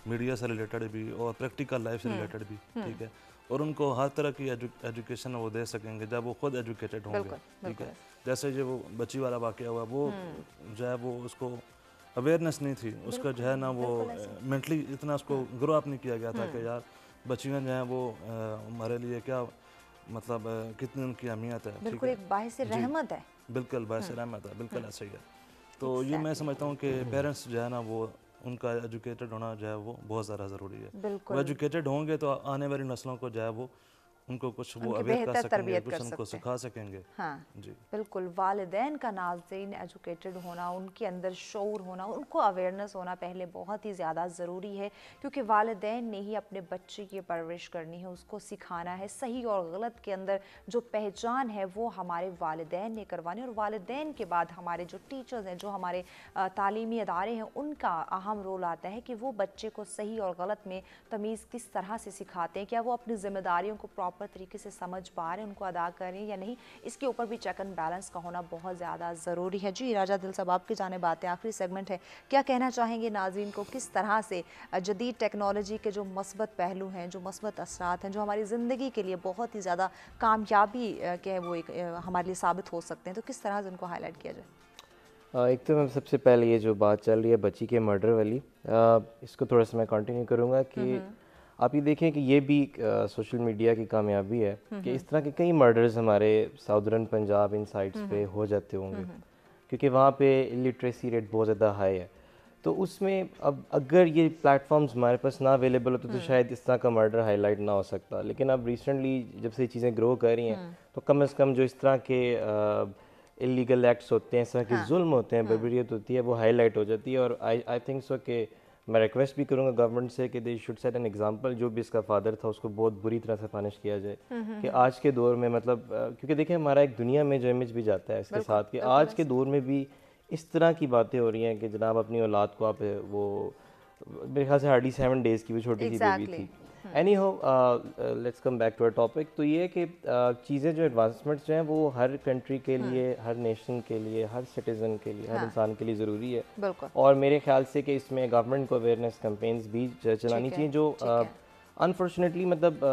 मीडिया से रिलेटेड भी और प्रैक्टिकल लाइफ से रिलेटेड भी। ठीक है, और उनको हर तरह की एजुकेशन वो दे सकेंगे जब वो खुद एजुकेटेड होंगे। ठीक है, जैसे जो वो बच्ची वाला वाक़या हुआ, वो जो है वो उसको अवेयरनेस नहीं थी उसका जो है ना वो मेंटली इतना उसको ग्रो अप नहीं किया गया था कि यार बच्चियाँ जो हैं वो हमारे लिए क्या मतलब कितनी उनकी अहमियत है। बिल्कुल एक बाहिस रहमत है। बिल्कुल बायस रहमत है, बिल्कुल ऐसा ही है। तो ये मैं समझता हूँ कि पेरेंट्स जो है ना वो उनका एजुकेटेड होना जो है वो बहुत ज़्यादा ज़रूरी है। वो एजुकेटेड होंगे तो आने वाली नस्लों को जो है वो उनको कुछ वो अवेयर कर सकेंगे, कुछ उनको सिखा सकेंगे। हाँ जी बिल्कुल, वालिदैन का नाज़रीन एजुकेटेड होना, उनके अंदर शऊर होना, उनको अवेयरनेस होना पहले बहुत ही ज़्यादा ज़रूरी है, क्योंकि वालिदैन ने ही अपने बच्चे की परवरिश करनी है, उसको सिखाना है। सही और गलत के अंदर जो पहचान है वो हमारे वालिदैन ने करवानी है, और वालिदैन के बाद हमारे जो टीचर्स हैं, जो हमारे तालीमी अदारे हैं, उनका अहम रोल आता है कि वो बच्चे को सही और गलत में तमीज़ किस तरह से सिखाते हैं, क्या वो अपनी ज़िम्मेदारियों को प्रॉपर तरीके से समझ पा रहे हैं, उनको अदा कर रहे हैं या नहीं। इसके ऊपर भी चेक एंड बैलेंस का होना बहुत ज़्यादा ज़रूरी है। जी राजा दिल साहब, आपकी जाने बातें, आखिरी सेगमेंट है, क्या कहना चाहेंगे नाज़रीन को किस तरह से जदीद टेक्नोलॉजी के जो मस्बत पहलू हैं, जो मस्बत असरात हैं, जो हमारी ज़िंदगी के लिए बहुत ही ज़्यादा कामयाबी के हैं, वो एक हमारे लिए साबित हो सकते हैं, तो किस तरह से उनको हाईलाइट किया जाए? एक तो मैं सबसे पहले ये जो बात चल रही है बच्ची के मर्डर वाली, इसको थोड़ा सा मैं कंटिन्यू करूँगा कि आप ये देखें कि ये भी सोशल मीडिया की कामयाबी है कि इस तरह के कई मर्डर्स हमारे साउदर्न पंजाब इन साइड्स पे हो जाते होंगे, क्योंकि वहाँ पे इलिटरेसी रेट बहुत ज़्यादा हाई है। तो उसमें अब अगर ये प्लेटफॉर्म्स हमारे पास ना अवेलेबल होते तो शायद इस तरह का मर्डर हाईलाइट ना हो सकता। लेकिन अब रिसेंटली जब से ये चीज़ें ग्रो कर रही हैं तो कम से कम जो इस तरह के इलीगल एक्ट्स होते हैं, इस तरह के जुल्म होते हैं, बर्बरियत होती है, वो हाईलाइट हो जाती है। और आई थिंक सो कि मैं रिक्वेस्ट भी करूँगा गवर्नमेंट से कि they should set an example, जो भी इसका फादर था उसको बहुत बुरी तरह से पनिश किया जाए। कि आज के दौर में मतलब क्योंकि देखिए हमारा एक दुनिया में जो इमेज भी जाता है इसके साथ कि आज के दौर में भी इस तरह की बातें हो रही हैं कि जनाब अपनी औलाद को आप वो मेरे ख्याल से हार्डली 7 डेज़ की भी छोटी सी बेबी थी। Anyhow, let's come back to a topic. तो ये है कि चीज़ें जो एडवांसमेंट्स जो हैं वो हर कंट्री के लिए, हर नेशन के लिए, हर सिटीज़न के लिए, हर इंसान के लिए ज़रूरी है। और मेरे ख्याल से कि इसमें गवर्नमेंट को अवेयरनेस कैंपेन्स भी चलानी चाहिए, जो अनफॉर्चुनेटली मतलब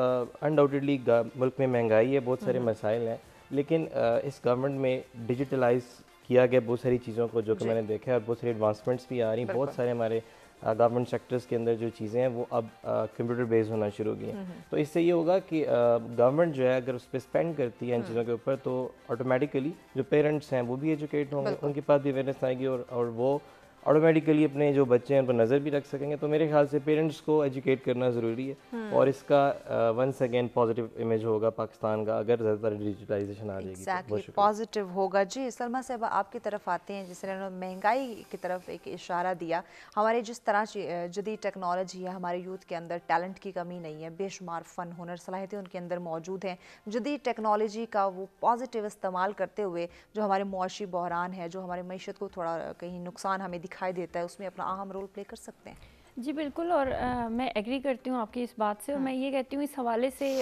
अनडाउटेडली मुल्क में महंगाई है, बहुत सारे मसाइल हैं, लेकिन इस गवर्नमेंट में डिजिटलाइज किया गया बहुत सारी चीज़ों को, जो कि मैंने देखा है, और बहुत सारी एडवांसमेंट्स भी आ रही हैं। बहुत सारे हमारे गवर्नमेंट सेक्टर्स के अंदर जो चीज़ें हैं वो अब कंप्यूटर बेस्ड होना शुरू हो गई हैं। तो इससे ये होगा कि गवर्नमेंट जो है अगर उस पर स्पेंड करती है इन चीज़ों के ऊपर, तो ऑटोमेटिकली जो पेरेंट्स हैं वो भी एजुकेट होंगे, उनके पास भी अवेयरनेस आएगी, और वो ऑटोमेटिकली अपने जो बच्चे हैं उन पर नज़र भी रख सकेंगे। तो मेरे ख्याल से पेरेंट्स को एजुकेट करना ज़रूरी है, और इसका वंस अगेन पॉजिटिव इमेज होगा पाकिस्तान का अगर ज़्यादातर डिजिटलाइजेशन आ जाएगी। एग्जैक्टली पॉजिटिव होगा। जी सलमा साहब, आपकी तरफ आते हैं, जिसने महंगाई की तरफ एक इशारा दिया। हमारे जिस तरह जदीद टेक्नोलॉजी है, हमारे यूथ के अंदर टैलेंट की कमी नहीं है, बेशुमार फ़न, हुनर, सलाहियतें उनके अंदर मौजूद हैं। जदीद टेक्नोलॉजी का वो पॉजिटिव इस्तेमाल करते हुए जो हमारे मुआशी बहरान है, जो हमारी मईशत को थोड़ा कहीं नुकसान हमें दिखाई देता है, उसमें अपना अहम रोल प्ले कर सकते हैं। जी बिल्कुल, और मैं एग्री करती हूँ आपकी इस बात से, और मैं ये कहती हूँ इस हवाले से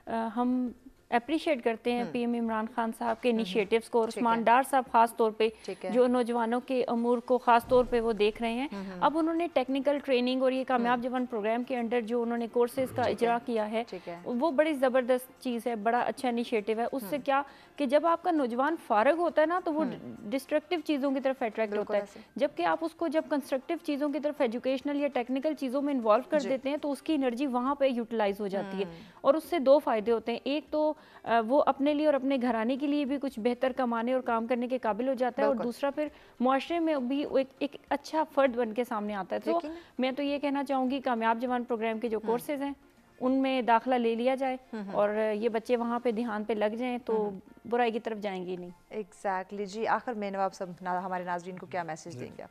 हम अप्रिशिएट करते हैं पीएम इमरान खान साहब के इनिशिएटिव्स को, और उस्मान डार साहब खास तौर पे जो नौजवानों के अमूर को खास तौर पे वो देख रहे हैं। अब उन्होंने टेक्निकल ट्रेनिंग और ये कामयाब जवान प्रोग्राम के अंडर जो उन्होंने कोर्सेज का इजरा किया है, वो बड़ी ज़बरदस्त चीज़ है, बड़ा अच्छा इनिशिएटिव है। उससे क्या कि जब आपका नौजवान फारग होता है ना, तो वो डिस्ट्रक्टिव चीज़ों की तरफ अट्रैक्ट होता है, जबकि आप उसको जब कंस्ट्रक्टिव चीज़ों की तरफ, एजुकेशनल या टेक्निकल चीज़ों में इन्वॉल्व कर देते हैं, तो उसकी एनर्जी वहाँ पे यूटिलाइज हो जाती है। और उससे दो फायदे होते हैं, एक तो वो अपने लिए और अपने घराने के लिए भी कुछ बेहतर कमाने और काम करने के काबिल हो जाता है, और दूसरा फिर मुआशरे में भी एक अच्छा फ़र्द बन के सामने आता है। तो मैं तो ये कहना चाहूँगी कामयाब जवान प्रोग्राम के जो कोर्सेज हैं उनमें दाखिला ले लिया जाए, और ये बच्चे वहाँ पे ध्यान पे लग जाएं तो बुराई की तरफ जाएंगे नहीं। एग्जैक्टली। जी आखिर में नवाब साहब हमारे नाज़रीन को क्या मैसेज देंगे आप?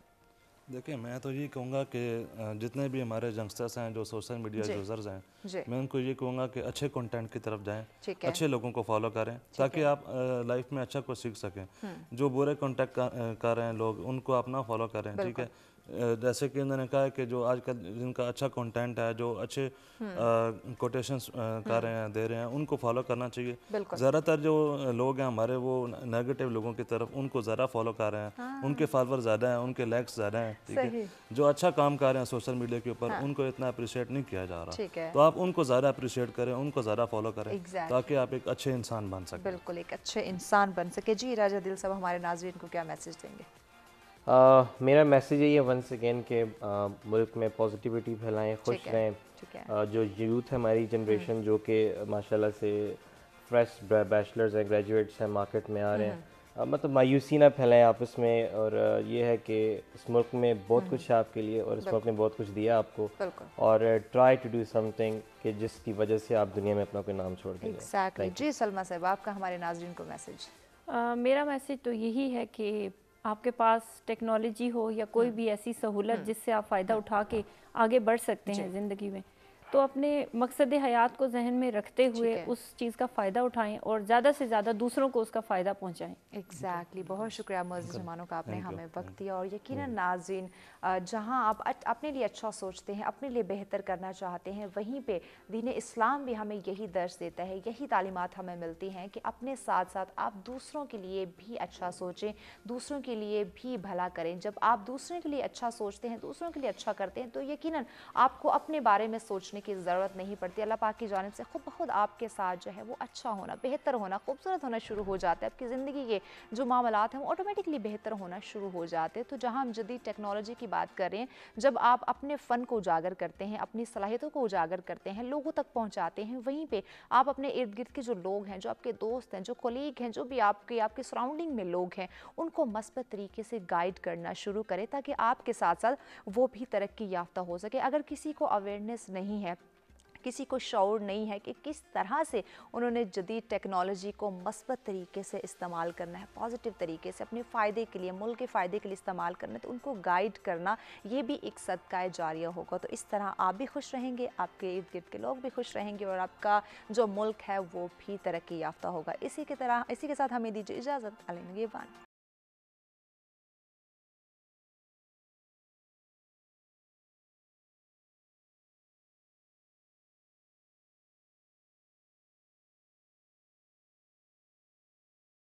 देखिए, मैं तो ये कहूँगा कि जितने भी हमारे यंगस्टर्स हैं जो सोशल मीडिया यूज़र्स हैं, मैं उनको ये कहूँगा कि अच्छे कंटेंट की तरफ जाएं, अच्छे लोगों को फॉलो करें, ताकि आप लाइफ में अच्छा कुछ सीख सकें। जो बुरे कंटेंट कर रहे हैं लोग, उनको आप ना फॉलो करें, ठीक है। जैसे कि उन्होंने कहा कि जो आजकल जिनका अच्छा कंटेंट है, जो अच्छे कोटेशंस कर रहे हैं, दे रहे हैं, उनको फॉलो करना चाहिए। ज़्यादातर जो लोग हैं हमारे वो नेगेटिव लोगों की तरफ, उनको ज़्यादा फॉलो कर रहे हैं, उनके फॉलोअर ज़्यादा हैं, उनके लाइक्स ज़्यादा हैं, ठीक है। जो अच्छा काम कर रहे हैं सोशल मीडिया के ऊपर, उनको इतना अप्रिशिएट नहीं किया जा रहा, तो आप उनको ज़्यादा अप्रिशिएट करें, उनको ज़्यादा फॉलो करें, ताकि आप एक अच्छे इंसान बन सकें। बिल्कुल, एक अच्छे इंसान बन सके। जी राजा दिल साहब, हमारे नाज़रीन को क्या मैसेज देंगे? मेरा मैसेज यही है वंस अगेन कि मुल्क में पॉजिटिविटी फैलाएं, खुश ठीक है, रहें। ठीक है। जो यूथ है हमारी जनरेशन जो कि माशाल्लाह से फ्रेश बैचलर्स हैं, ग्रेजुएट्स हैं, मार्केट में आ रहे हैं, मतलब मायूसी ना फैलाएं आपस में। और ये है कि इस मुल्क में बहुत कुछ है आपके लिए और इस मुल्क ने बहुत कुछ दिया आपको, बिल्कुल। और ट्राई टू डू समथिंग कि जिसकी वजह से आप दुनिया में अपना कोई नाम छोड़ देंगे। एग्जैक्टली। जी सलमा साहब, आपका हमारे नाजरीन को मैसेज। मेरा मैसेज तो यही है कि आपके पास टेक्नोलॉजी हो या कोई भी ऐसी सहूलत जिससे आप फ़ायदा उठा के आगे बढ़ सकते हैं ज़िंदगी में, तो अपने मकसद हयात को जहन में रखते हुए है। उस चीज़ का फ़ायदा उठाएं और ज़्यादा से ज़्यादा दूसरों को उसका फ़ायदा पहुंचाएं। एग्जैक्टली। बहुत शुक्रिया मुअज़्ज़िज़ मेहमानों का, आपने हमें वक्त दिया। और यकीनन नाज़रीन, जहां आप अपने लिए अच्छा सोचते हैं, अपने लिए बेहतर करना चाहते हैं, वहीं पे दीन इस्लाम भी हमें यही दर्स देता है, यही तालीमात हमें मिलती हैं कि अपने साथ साथ आप दूसरों के लिए भी अच्छा सोचें, दूसरों के लिए भी भला करें। जब आप दूसरों के लिए अच्छा सोचते हैं, दूसरों के लिए अच्छा करते हैं, तो यकीनन आपको अपने बारे में सोचने की ज़रूरत नहीं पड़ती। अल्लाह पाक की जानिब से खुद ब खुद आपके साथ जो है वो अच्छा होना, बेहतर होना, खूबसूरत होना शुरू हो जाता है। आपकी ज़िंदगी के जो मामलात हैं वो ऑटोमेटिकली बेहतर होना शुरू हो जाते हैं। तो जहाँ हम जदीद टेक्नोलॉजी की बात कर रहे हैं, जब आप अपने फ़न को उजागर करते हैं, अपनी सलाहियतों को उजागर करते हैं, लोगों तक पहुँचाते हैं, वहीं पर आप अपने इर्द गिर्द के जो लोग हैं, जो आपके दोस्त हैं, जो कोलीग हैं, जो भी आपके सराउंडिंग में लोग हैं, उनको मस्बत तरीके से गाइड करना शुरू करें ताकि आपके साथ साथ वो भी तरक्की याफ्ता हो सके। अगर किसी को अवेयरनेस नहीं है, किसी को शऊर नहीं है कि किस तरह से उन्होंने जदीद टेक्नोलॉजी को मस्बत तरीके से इस्तेमाल करना है, पॉजिटिव तरीके से अपने फ़ायदे के लिए, मुल्क के फ़ायदे के लिए इस्तेमाल करना है, तो उनको गाइड करना ये भी एक सदका जारिया होगा। तो इस तरह आप भी खुश रहेंगे, आपके इर्द गिर्द के लोग भी खुश रहेंगे और आपका जो मुल्क है वो भी तरक्की याफ्ता होगा। इसी के साथ हमें दीजिए इजाज़त। अलविदा।